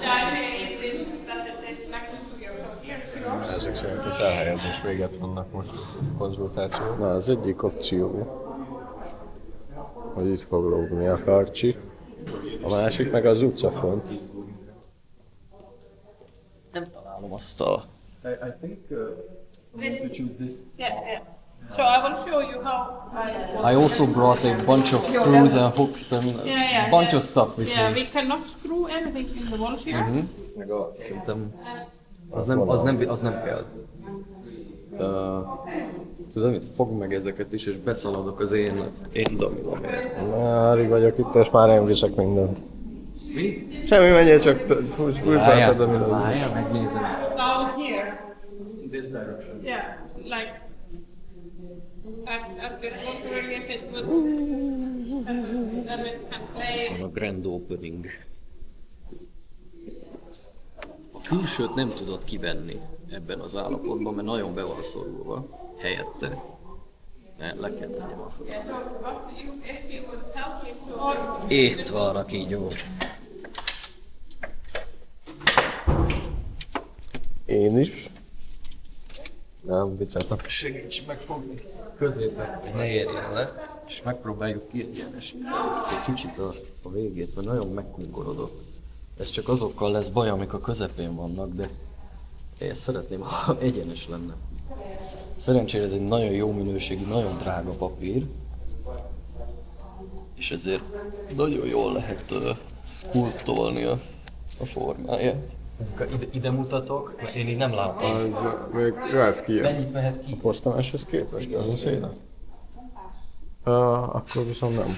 Ezek szerint a felhelyezés véget vannak most konzultáció. Na, az egyik opció, hogy itt fog lógni a karcsi. A másik meg az utcafront. Nem találom azt a... Yeah. So I will show you how I also brought a bunch of screws and hooks and a bunch of stuff with Yeah, me. we cannot screw anything in the walls here. Meg szerintem az nem kell. Tudod mit? Fogd meg ezeket is, és beszaladok az én domilomért. Már vagyok itt, és már én viszek mindent. Mi? Semmi, menjél csak, fújtbáltad a mindent. Várjál, megnézem. Down here. This direction. Yeah, like at this wondering if it would then it can play. A grand opening. A külsőt nem tudod kivenni ebben az állapotban, mert nagyon be van szorulva helyette. Le kell tegyem a föld. Itt van a kígyó. Én is. Nem, vicceltem. Segíts megfogni. Középre, hogy ne érjen le, és megpróbáljuk kiegyenesíteni egy kicsit a végét, mert nagyon megkunkorodott. Ez csak azokkal lesz baj, amik a közepén vannak, de én szeretném, ha egyenes lenne. Szerencsére ez egy nagyon jó minőségű, nagyon drága papír, és ezért nagyon jól lehet szkulptolni a formáját. Ide mutatok, mert én így nem látom. Az még jöhetsz ki. Mennyit mehet ki? A posztamáshoz képest, az a széle? Akkor viszont nem.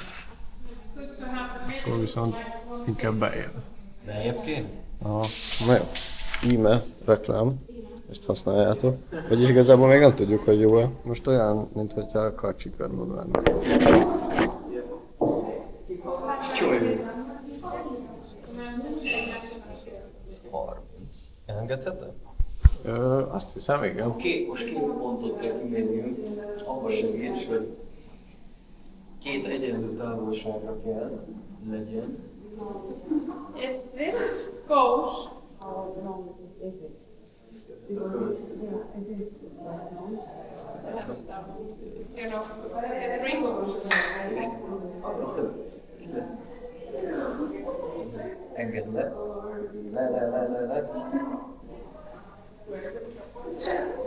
Akkor viszont inkább bejön. Beljebb kéne? Aha, na jó. Íme, reklám. Ezt használjátok. Vagyis igazából még nem tudjuk, hogy jó-e. Most olyan, mint hogyha a karcsi körben lenne. Csaj! 30. Elengedhetem? Azt hiszem, igen. Most két pontot kell kimérjünk, abban segíts, hogy két egyenlő távolságra kell legyen. If this goes you know, it wrinkles. Engedd le. Le.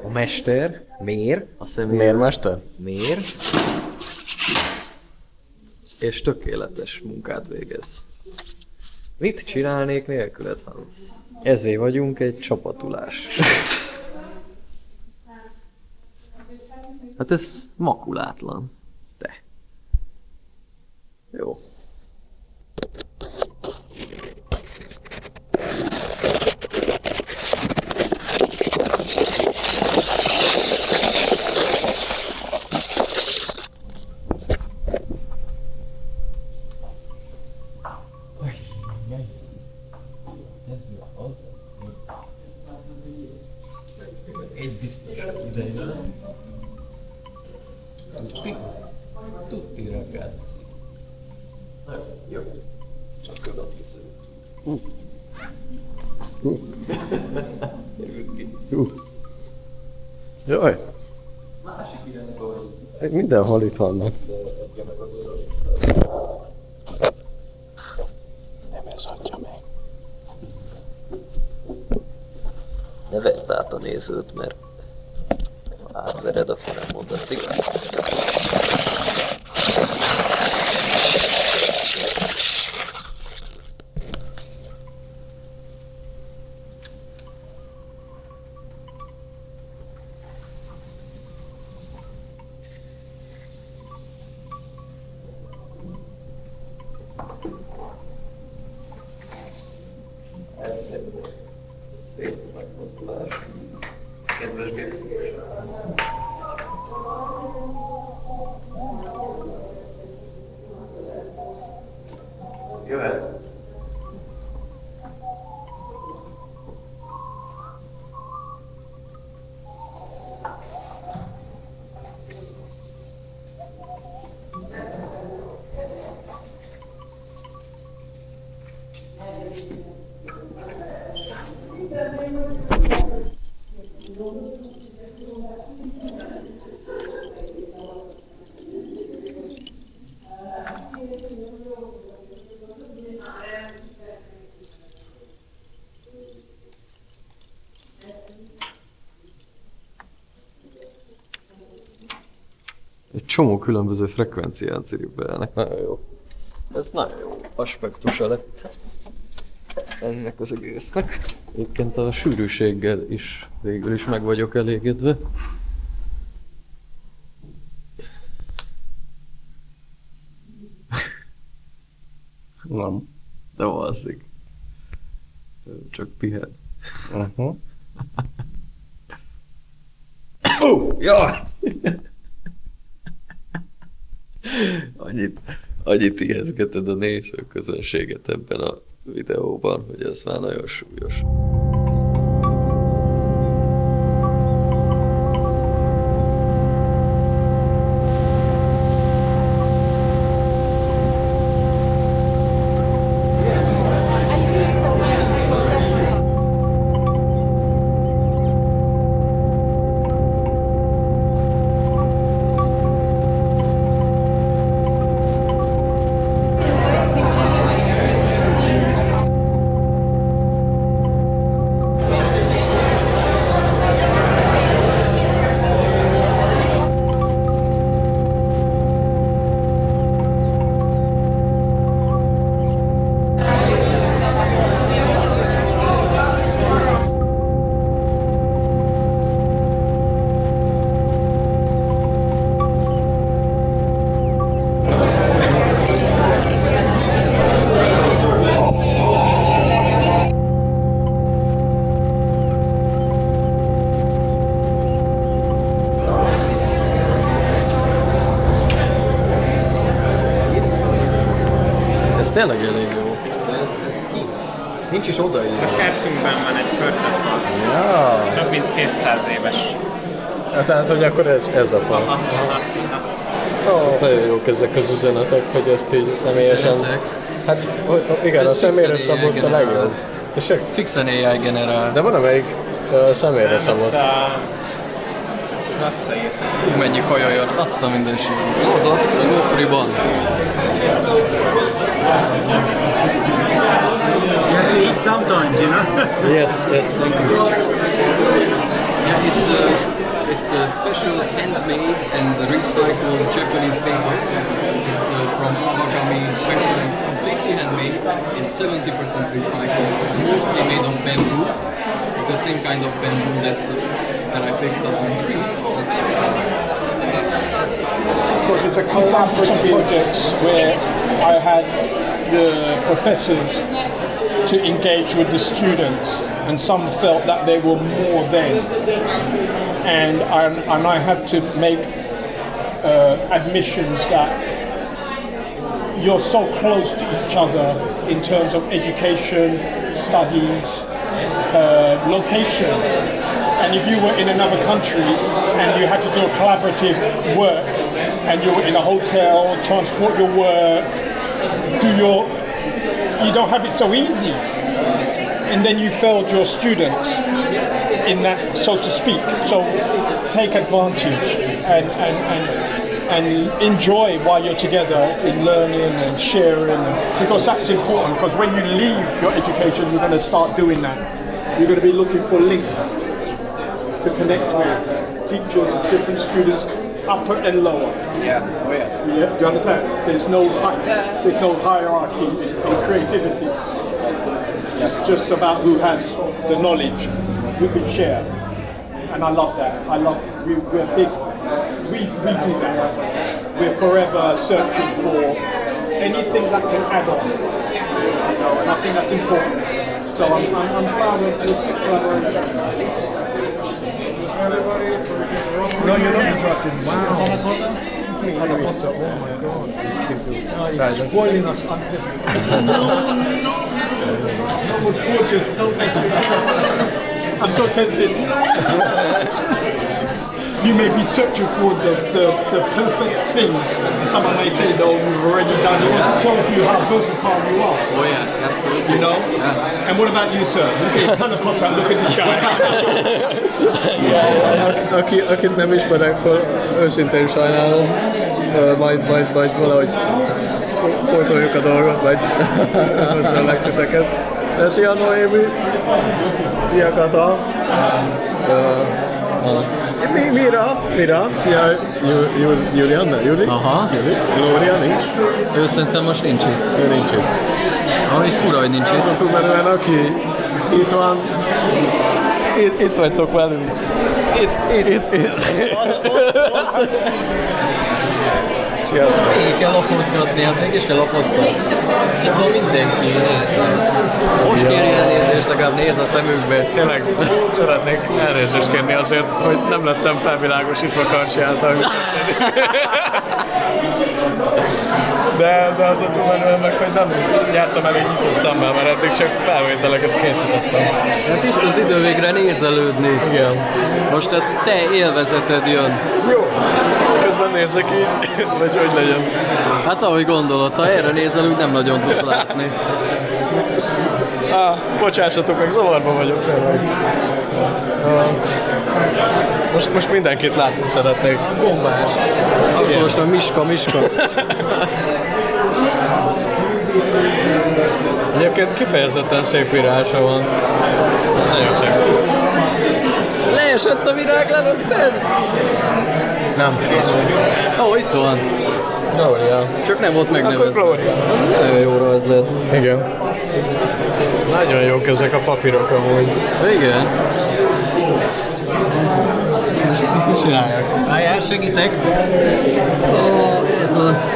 A mester mér, a személy. Mérmester? Mér. És tökéletes munkát végez. Mit csinálnék nélküled, Hans? Ezért vagyunk egy csapatulás. Hát ez makulátlan. De. Jó. Egy biztos idejön. Tutti ragazzi. Nagyon jó. A következő. Jaj! Másik ilyenkor. Mindenhol itt vannak. Nem ez adja meg. Ne vedd át a nézőt, mert ha átvered, akkor nem mondasz igaz. Ez szép. Szép megmozdulás. Kedves gesztus. Jöhet. Egy csomó különböző frekvencián ciripelnek, nagyon jó. Ez nagyon jó aspektusa lett ennek az egésznek. Egyébként a sűrűséggel is végül is meg vagyok elégedve. Nem. De alszik. Csak pihen. Uh-huh. Jaj! Annyit ijeszgeted a nézőközönséget ebben a videóban, hogy ez már nagyon súlyos. Tényleg elég jó, de ez ki? Nincs is odaírva. A kertünkben van egy körtefal. Ja. Több mint 200 éves. Hát, tehát, hogy akkor ez a fal. Oh. Nagyon jók ezek az üzenetek, hogy ezt így személyesen... Hát igen, a személyre szabott a legjobb. Fixen AI generált. De van amelyik személyre szabott. Ezt az Asta írta. Mennyi kaja jön, azt a mindenségét. Lazac, Gófriban. You have to eat sometimes, you know? Yes. Yeah, it's a special handmade and recycled Japanese paper. It's from Awagami factories, completely handmade and 70% recycled, mostly made of bamboo, the same kind of bamboo that I picked as my tree. because it's a collaborative projects where I had the professors to engage with the students, and some felt that they were more than, and I had to make admissions that you're so close to each other in terms of education, studies, location. And if you were in another country and you had to do a collaborative work, and you were in a hotel, transport your work, you don't have it so easy. And then you failed your students in that, so to speak. So take advantage and enjoy while you're together in learning and sharing, because that's important, because when you leave your education, you're going to start doing that. You're going to be looking for links to connect with teachers and different students, upper and lower. Yeah. Oh yeah. Yeah. Do you understand? There's no heights. There's no hierarchy in creativity. It's just about who has the knowledge, who can share. And I love that. We're big. We do that. We're forever searching for anything that can add on. You know, and I think that's important. So I'm proud of this collaboration. No, you're not interrupted. Wow. Harry Potter, oh my god. You're spoiling us. That was gorgeous. No, thank you. I'm so tempted. You may be searching for the perfect thing, and someone may say, no, you've already done it. It tells you how versatile you are. Oh yeah, absolutely. You know? Yeah. And what about you, sir? Look at Panna Cotta, look at this guy. Akit nem ismerek föl, őszintén sajnálom. Majd valahogy pótoljuk a dolgot, vagy összeellek titeket. De szia Noémi! Szia Kata! Mira? Szia Julianna? Juli? Aha. Juli? Glória nincs? Ő szerintem most nincs itt. Ő nincs itt. Ami fura, hogy nincs itt. Azon túlmenően aki itt van, itt vagytok velünk. Itt. Sziasztok! Végig kell lapozgatni, hát mégis kell lapozgatni. Itt van mindenki, nézd. Most kéri elnézést, legalább néz a szemükbe. Tényleg szeretnék elnézést kérni azért, hogy nem lettem felvilágosítva Karcsi által. De azon túlmenően meg, hogy nem jártam elég nyitott szemmel, mert eddig csak felvételeket készítettem. Hát itt az idő végre nézelődni. Igen. Most a te élvezeted jön. Jó. Közben nézzek így, vagy hogy legyen. Hát ahogy gondolod, ha erre nézelünk, nem nagyon tudsz látni. Bocsássatok meg, zavarban vagyok tényleg. Most mindenkit látni szeretnék. Gombás. Azt olvastam, Miska. Egyébként kifejezetten szép írása van. Ez nagyon szép. Leesett a virág, lelökted? Nem. Itt van. Gloria. Csak nem volt megnevezve. Akkor Gloria. Az nagyon jó rajz lett. Igen. Nagyon jók ezek a papírok amúgy. Igen. Mit csinálják? Várjál, segítek. Ez az.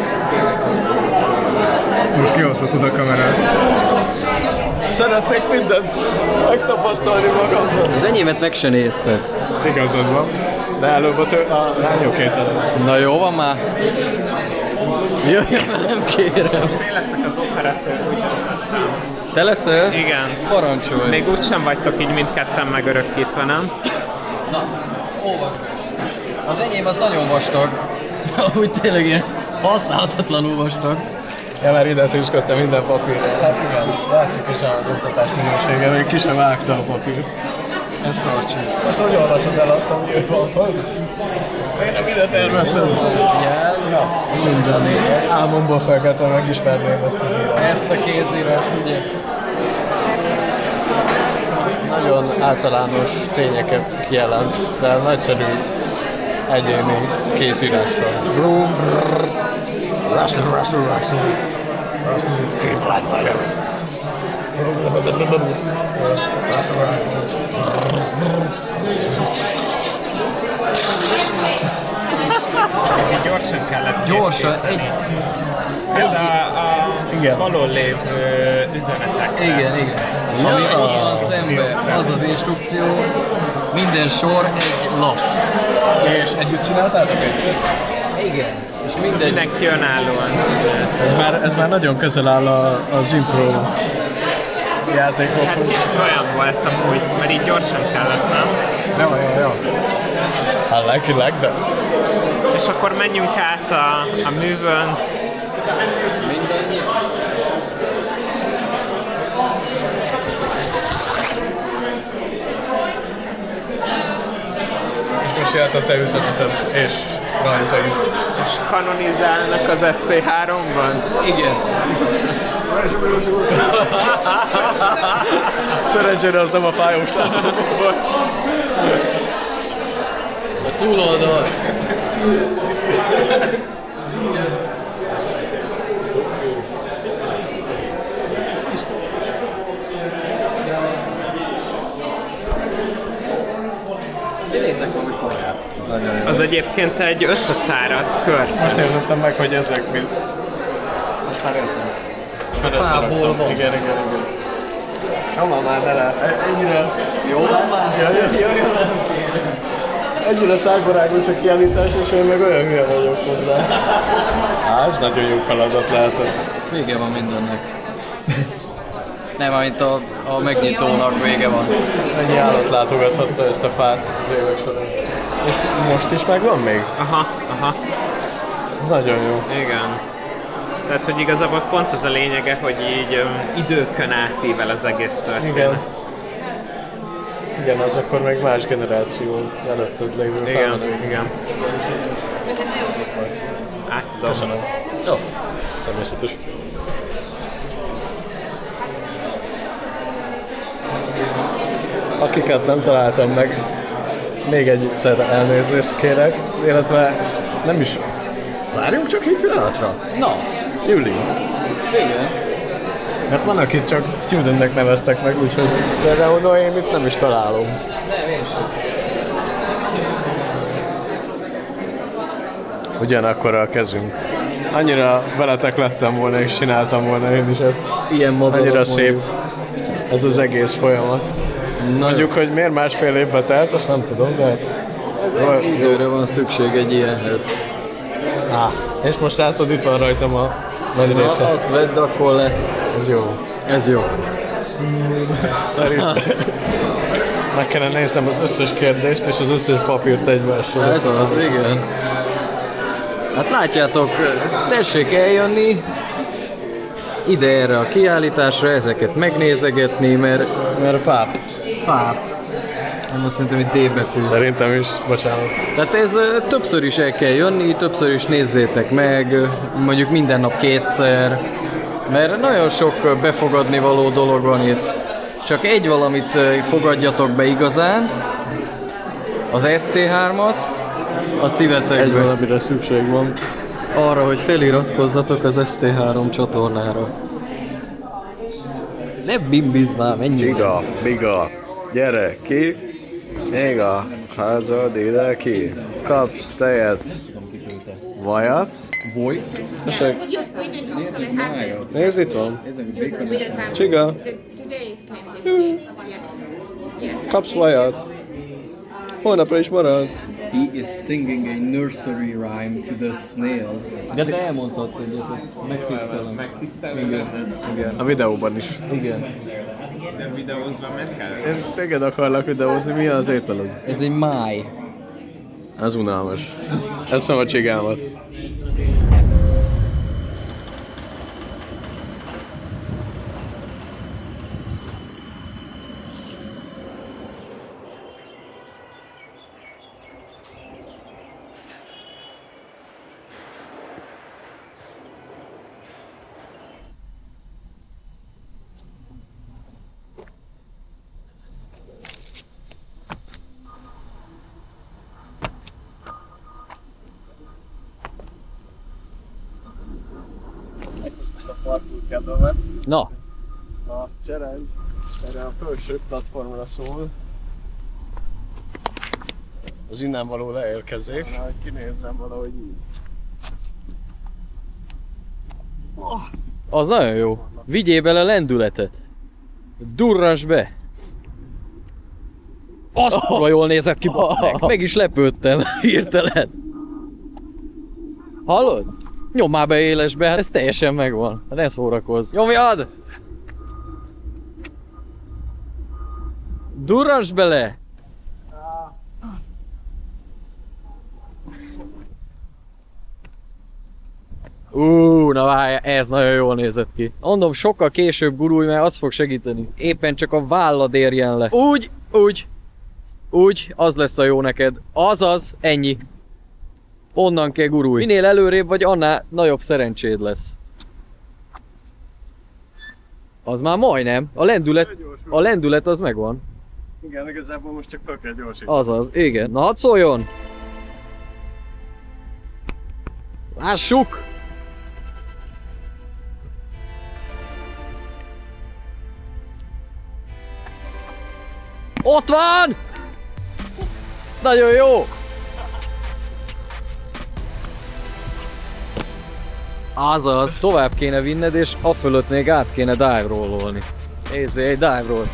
Most kiosztotod a kamerát. Szeretnék mindent megtapasztalni magamban. Az enyémet meg se nézted. Igazad van. De előbb a lányokét előbb. Na jó van már. Jöjjön, nem kérem. Én leszek az operatőr, úgy döntöttem. Te leszel? Igen. Parancsolj. Még úgysem vagytok így mindketten megörökítve, nem? Na, olvasd. Az enyém az nagyon vastag. Úgy tényleg ilyen használhatatlanul vastag. Ja, mert ide tűzködtem minden papírra. Hát igen, látszik is az oktatás minősége, még ki sem vágta a papírt. Ez Karcsi. Most hogy olvasod el azt, ami itt van fönt? Tényleg ide terveztem? Ja, minden. Álmomból felkeltem, megismerném ezt az írást. Ezt a kézírást, ugye? Nagyon általános tényeket kijelent, de nagyszerű egyéni készírással. Brum, brrr, russell. Keep right there. Gyorsan kellett Gyorsan, a falon lévő üzenetekkel. Igen. Ami ott van szembe, az az instrukció, minden sor egy lap. És együtt csináltátok egyet? Igen. És mindenki önállóan. Ez már nagyon közel áll az impro játékokhoz. Hát kicsit olyan volt amúgy, mert így gyorsan kellett, nem? Ja. I like it like that. És akkor menjünk át a művön. És most jöhet a te üzeneted és rajzaid. És kanonizálnak az ST3-ban? Igen. Szerencsére az nem a fájós lábam. Bocs. A túloldal. Nézzek valami kollégát. Az egyébként egy összeszáradt kör. Most értettem meg, hogy ezek mi. Most már értem. Most már fából van. Igen. Jó, már ne le. Ennyire... Jó van már? Jó. Ennyire szájbarágos a kiállítás, és én meg olyan hülye vagyok hozzá. Ez nagyon jó feladat lehetett. Vége van mindennek. Nem, amint a megnyitónak vége van. Ennyi állat látogathatta ezt a fát az évek során. És most is megvan még? Aha. Ez nagyon jó. Igen. Tehát, hogy igazából pont az a lényege, hogy így időkön átível az egész történet. Igen, az akkor még más generáció előtted lévő felmenők. Igen. Átadom. Köszönöm. Jó. Természetes. Akiket nem találtam meg, még egyszer elnézést kérek, illetve nem is... Várjunk csak egy pillanatra. Na. Juli. Igen. Mert van, akit csak studentnek neveztek meg, úgyhogy például Noémit nem is találom. Nem, én sem. Ugyanakkor a kezünk. Annyira veletek lettem volna és csináltam volna én is ezt. Ilyen madarat annyira mondjuk. szép ez az egész folyamat. Mondjuk, hogy miért másfél évbe telt, azt nem tudom, de... Időre van szükség egy ilyenhez. És most látod, itt van rajtam a nagy része. Na, azt vedd akkor le. Ez jó. Ez jó. Meg kellene néznem az összes kérdést és az összes papírt egymással. Ez az, igen. Hát látjátok, tessék eljönni ide erre a kiállításra, ezeket megnézegetni, mert fáp. Nem azt szerintem, hogy D betű. Szerintem is, bocsánat. Tehát ez többször is el kell jönni, többször is nézzétek meg, mondjuk minden nap kétszer, mert nagyon sok befogadni való dolog van itt. Csak egy valamit fogadjatok be igazán, az ST3-at, a szívetekbe. Egy valamire szükség van. Arra, hogy feliratkozzatok az ST3 csatornára. Ne bimbiz már, menjünk! Biga, gyere ki, még a házad ide ki. Kapsz tejet, vajat. Voj? Tessék. Nézd, itt van. Csiga. Kapsz vajat. Holnapra is marad. He is singing a nursery rhyme to the snails. De te elmondhatsz egyet, ezt megtisztelem. Igen. A videóban is. Igen. Nem videózva, mert kell? Én téged akarlak videózni, milyen az ételed? Ez egy máj. Ez unalmas. Eszem a csigámat. Na. A challenge erre a felső platformra szól. az innen való leérkezés. Hogy kinézzem valahogy így. Az nagyon jó. Vigyél bele lendületet. Durrass be. Az kurva jól nézett ki, meg is lepődtem hirtelen. Hallod? Nyom már be élesbe, hát ez teljesen megvan. Ne szórakozz. Nyomjad! Durrass bele! Na várj, ez nagyon jól nézett ki. Mondom, sokkal később gurulj, mert az fog segíteni. Éppen csak a vállad érjen le. Úgy, az lesz a jó neked. Azaz, ennyi. Onnan kell gurulj. Minél előrébb vagy, annál nagyobb szerencséd lesz. Az már majdnem. A lendület az megvan. Igen, igazából most csak fel kell gyorsítani. Azaz, igen. Na hadd szóljon! Lássuk! Ott van! Nagyon jó! Azaz, tovább kéne vinned és a fölött még át kéne dive rollolni. Nézzé, egy dive roll.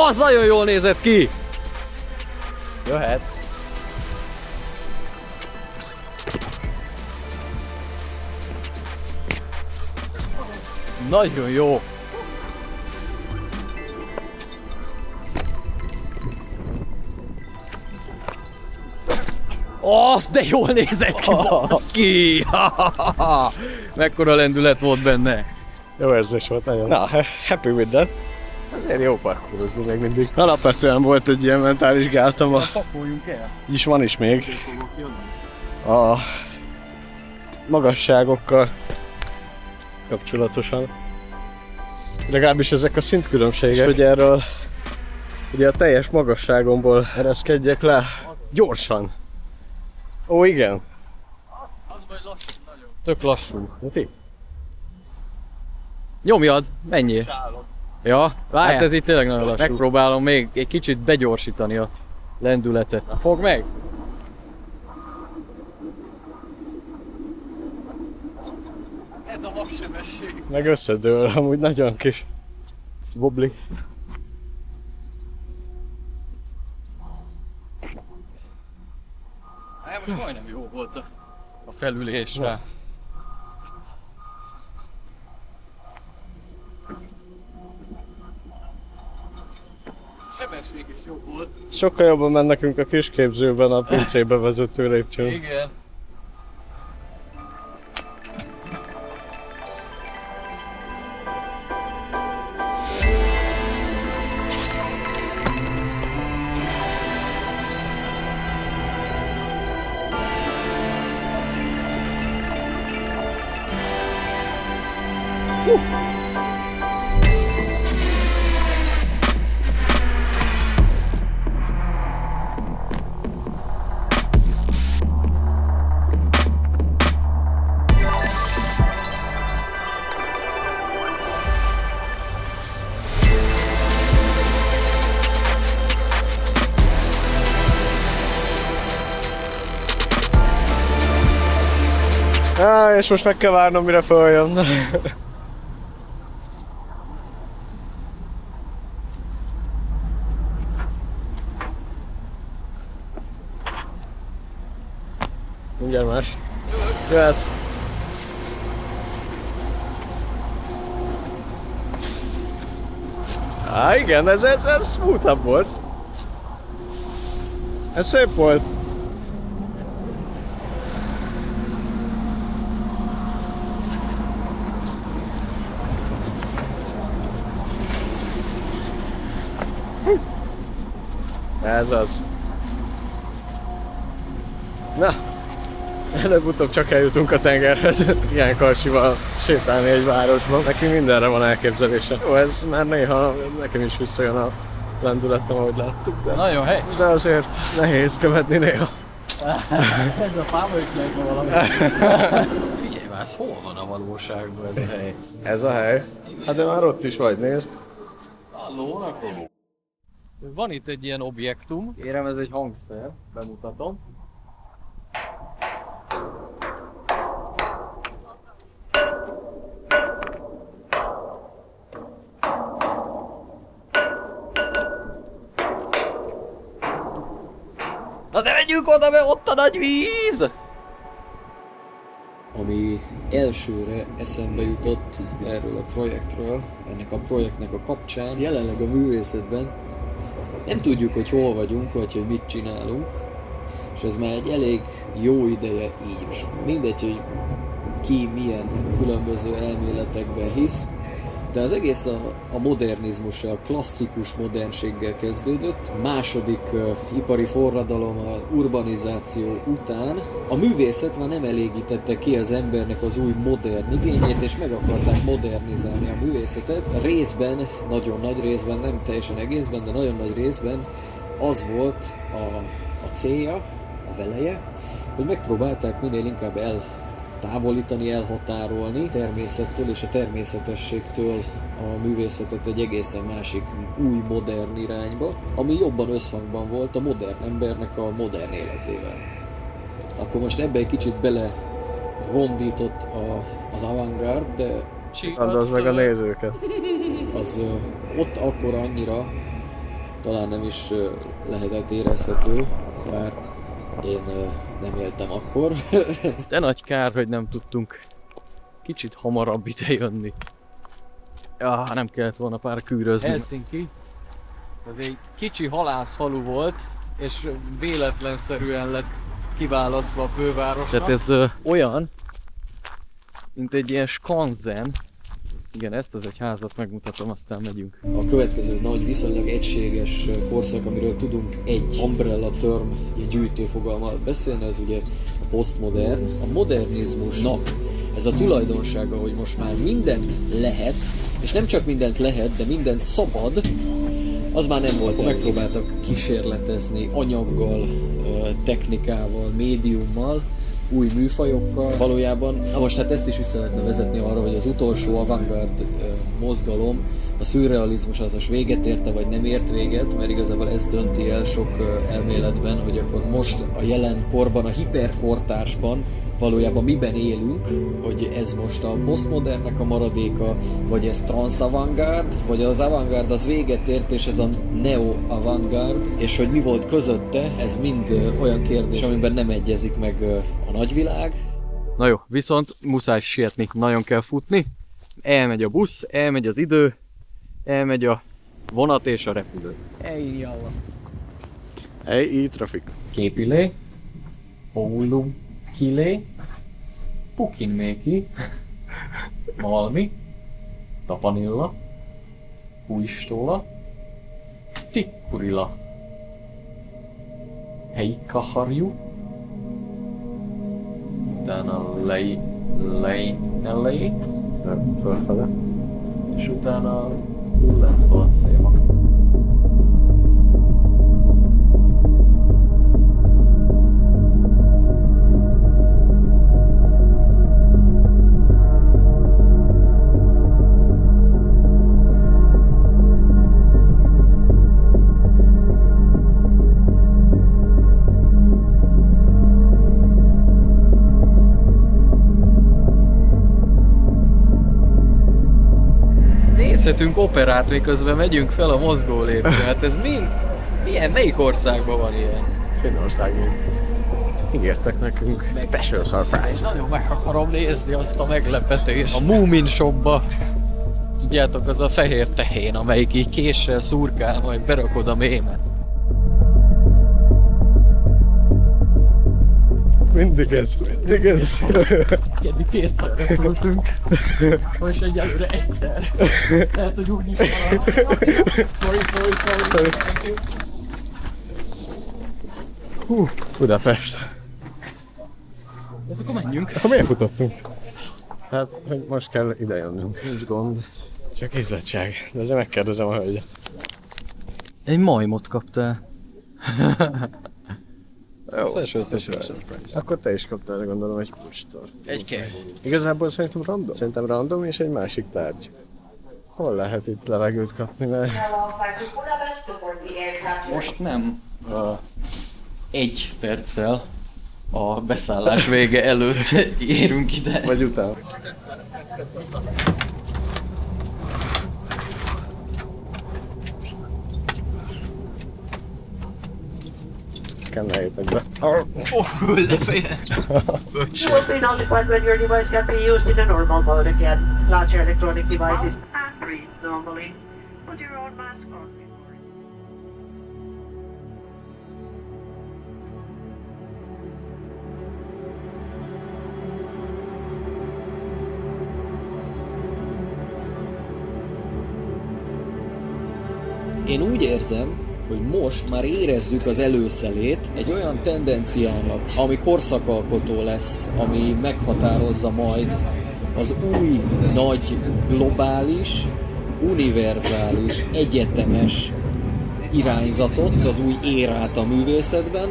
Az nagyon jól nézett ki! Jöhet. Nagyon jó! Az, de jól nézett ki, baszki! Mekkora lendület volt benne. Jó érzés volt, nagyon. Na, happy with that. Azért jó parkourozni még mindig. Alapvetően volt egy ilyen mentális gáltam. Pakoljunk el. Van is még. A magasságokkal kapcsolatosan. Legalábbis ezek a szintkülönbségek, hogy erről ugye a teljes magasságomból ereszkedjek le gyorsan. Ó, igen. Az vagy lassú, nagyon. Tök lassú. Ti? Nyomjad, menjél. Ja, várj, hát ez itt tényleg nagyon lassú. Megpróbálom még egy kicsit begyorsítani a lendületet. Fogd meg! Ez a vaksebesség. Meg összedől, amúgy nagyon kis bobli. Hát most majdnem jó volt a felülés rá. Sebesség is jó volt. Sokkal jobban ment nekünk a kisképzőben a pincébe vezető lépcsőn. Igen. És most meg kell várnom, mire följön. Mindjárt más. Jöhetsz. Igen, ez smoothabb volt. Ez szép volt. Ez az. Na, előbb-utóbb csak eljutunk a tengerhez. Ilyen karsival sétálni egy városban. Neki mindenre van elképzelése. Jó, ez már néha nekem is visszajön a lendületem, ahogy láttuk. De, nagyon helyes. De azért nehéz követni néha. Ez a fába is lehetne valami. Figyelj már, ez hol van a valóságban ez a hely? Ez a hely? Hát de már ott is vagy, nézd. Halló, akkor. Van itt egy ilyen objektum. Kérem, ez egy hangszer. Bemutatom. Na de menjünk oda, mert ott a nagy víz! Ami elsőre eszembe jutott erről a projektről, ennek a projektnek a kapcsán, jelenleg a művészetben nem tudjuk, hogy hol vagyunk, vagy hogy mit csinálunk, és ez már egy elég jó ideje így is. Mindegy, hogy ki milyen különböző elméletekben hisz, de az egész a modernizmussal, a klasszikus modernséggel kezdődött. Második ipari forradalom, a urbanizáció után a művészet már nem elégítette ki az embernek az új modern igényét, és meg akarták modernizálni a művészetet. Részben, nagyon nagy részben, nem teljesen egészben, de nagyon nagy részben az volt a célja, a veleje, hogy megpróbálták minél inkább eltávolítani, elhatárolni a természettől és a természetességtől a művészetet egy egészen másik, új, modern irányba, ami jobban összhangban volt a modern embernek a modern életével. Akkor most ebbe egy kicsit bele rondított az avantgárd, de... Adozd meg a nézőket. Az ott akkor annyira talán nem is lehetett érezhető, bár én nem éltem akkor. De nagy kár, hogy nem tudtunk kicsit hamarabb ide jönni. Ja, nem kellett volna pár kűrözni. Helsinki, ez egy kicsi halászfalu volt, és véletlenszerűen lett kiválasztva a fővárosnak. Tehát ez olyan, mint egy ilyen skanzen. Igen, ezt az egy házat megmutatom, aztán megyünk. A következő nagy, viszonylag egységes korszak, amiről tudunk egy umbrella term, egy gyűjtőfogalmat beszélni, ez ugye a posztmodern. A modernizmusnak ez a tulajdonsága, hogy most már mindent lehet, és nem csak mindent lehet, de mindent szabad, az már nem volt. Akkor megpróbáltak kísérletezni anyaggal, technikával, médiummal, új műfajokkal. Valójában, most hát ezt is vissza lehetne vezetni arra, hogy az utolsó avantgárd mozgalom, a szürrealizmus az most véget érte, vagy nem ért véget, mert igazából ez dönti el sok elméletben, hogy akkor most a jelen korban, a hiperkortársban valójában miben élünk, hogy ez most a posztmodernnek a maradéka, vagy ez transz-avantgárd, vagy az avantgárd az véget ért, és ez a neo-avantgárd, és hogy mi volt közötte, ez mind olyan kérdés, amiben nem egyezik meg a nagyvilág. Na jó, viszont muszáj sietni, nagyon kell futni. Elmegy a busz, elmegy az idő, elmegy a vonat és a repülő. Ej, jalla. Ej, trafik. Képilé, Oulu, Kilé, Pukinméki, Malmi, Tapanilla, Puistola, Tikkurila, Heikkaharju, utána Leinelé, fölfele, és utána Lentol Széma. Nézhetünk operát, miközben megyünk fel a mozgó lépcsőn. Hát ez melyik országban van ilyen? Finnországban. Ígértek nekünk special surprise. Nagyon meg akarom nézni azt a meglepetést. A Moomin Shopba. Tudjátok, az a fehér tehén, amelyik így késsel szurkál, majd berakod a mémet. Mindig ez. Eddig kétszer voltunk. Most egyelőre egyszer. Lehet, hogy úgy is van. Sorry. Hú, Budapest. Hát akkor menjünk. Akkor miért futottunk? Hát, hogy most kell ide jönnünk. Nincs gond. Csak izzadság. De ezzel megkérdezem a hölgyet. Egy majmot kaptál. Jó, special surprise. Akkor te is kaptál, gondolom, egy pustort. Egy kell. Igazából szerintem random és egy másik tárgy. Hol lehet itt levegőt kapni, mert... Most nem. 1 perccel a beszállás vége előtt érünk ide. Vagy utána. Szkenneljétek be. Lefeje! You will be notified when your device can be used in a normal mode again. Large electronic devices and breathe normally. Put your own mask on. Én úgy érzem, hogy most már érezzük az előszelét egy olyan tendenciának, ami korszakalkotó lesz, ami meghatározza majd az új, nagy, globális, univerzális, egyetemes irányzatot, az új érát a művészetben,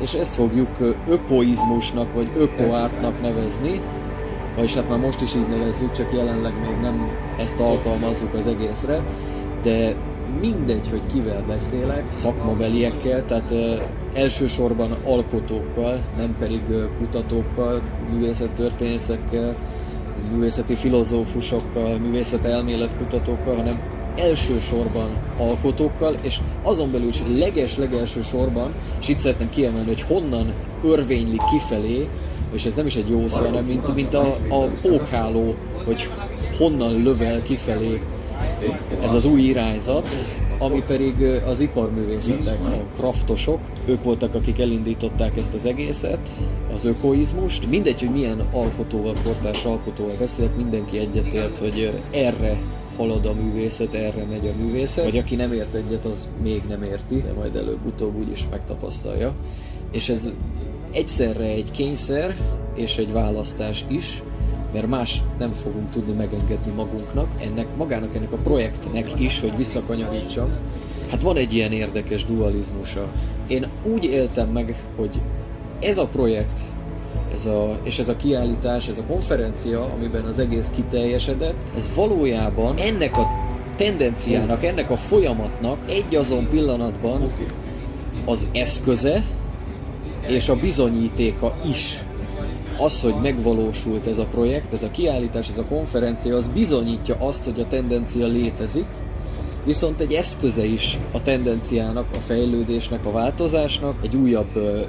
és ezt fogjuk ökoizmusnak vagy ökoártnak nevezni, vagyis hát már most is így nevezzük, csak jelenleg még nem ezt alkalmazzuk az egészre, de mindegy, hogy kivel beszélek, szakmabeliekkel, tehát elsősorban alkotókkal, nem pedig kutatókkal, művészettörténészekkel, művészeti filozófusokkal, művészetelméletkutatókkal, hanem elsősorban alkotókkal, és azon belül is legelső sorban, és itt szeretném kiemelni, hogy honnan örvénylik kifelé, és ez nem is egy jó szó, hanem mint a pókháló, hogy honnan lövel kifelé ez az új irányzat, ami pedig az iparművészetek, a kraftosok, ők voltak, akik elindították ezt az egészet, az ökoizmust. Mindegy, hogy milyen alkotóval, kortárs alkotóval beszélek, mindenki egyetért, hogy erre halad a művészet, erre megy a művészet, vagy aki nem ért egyet, az még nem érti, de majd előbb-utóbb úgyis megtapasztalja. És ez egyszerre egy kényszer és egy választás is, mert más nem fogunk tudni megengedni magunknak, ennek a projektnek is, hogy visszakanyarítsam. Hát van egy ilyen érdekes dualizmusa. Én úgy éltem meg, hogy ez a projekt, ez a kiállítás, ez a konferencia, amiben az egész kiteljesedett, ez valójában ennek a tendenciának, ennek a folyamatnak egy azon pillanatban az eszköze és a bizonyítéka is. Az, hogy megvalósult ez a projekt, ez a kiállítás, ez a konferencia, az bizonyítja azt, hogy a tendencia létezik, viszont egy eszköze is a tendenciának, a fejlődésnek, a változásnak, egy újabb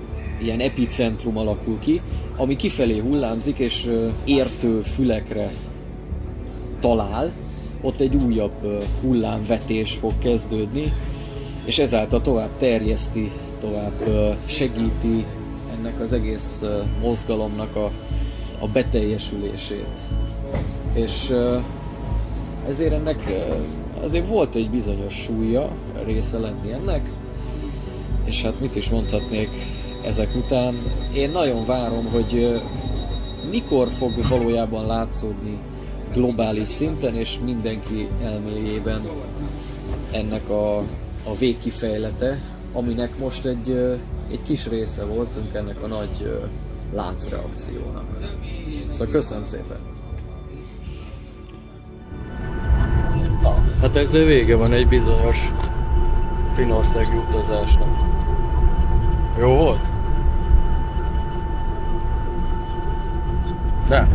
ilyen epicentrum alakul ki, ami kifelé hullámzik és értő fülekre talál, ott egy újabb hullámvetés fog kezdődni, és ezáltal tovább terjeszti, tovább segíti ennek az egész mozgalomnak a beteljesülését. És ezért ennek azért volt egy bizonyos súlya része lenni ennek, és hát mit is mondhatnék ezek után. Én nagyon várom, hogy mikor fog valójában látszódni globális szinten és mindenki elméjében ennek a végkifejlete, aminek most egy kis része voltunk ennek a nagy láncreakciónak. Szóval köszönöm szépen! Hát ezzel vége van egy bizonyos finnországi utazásnak. Jó volt? De.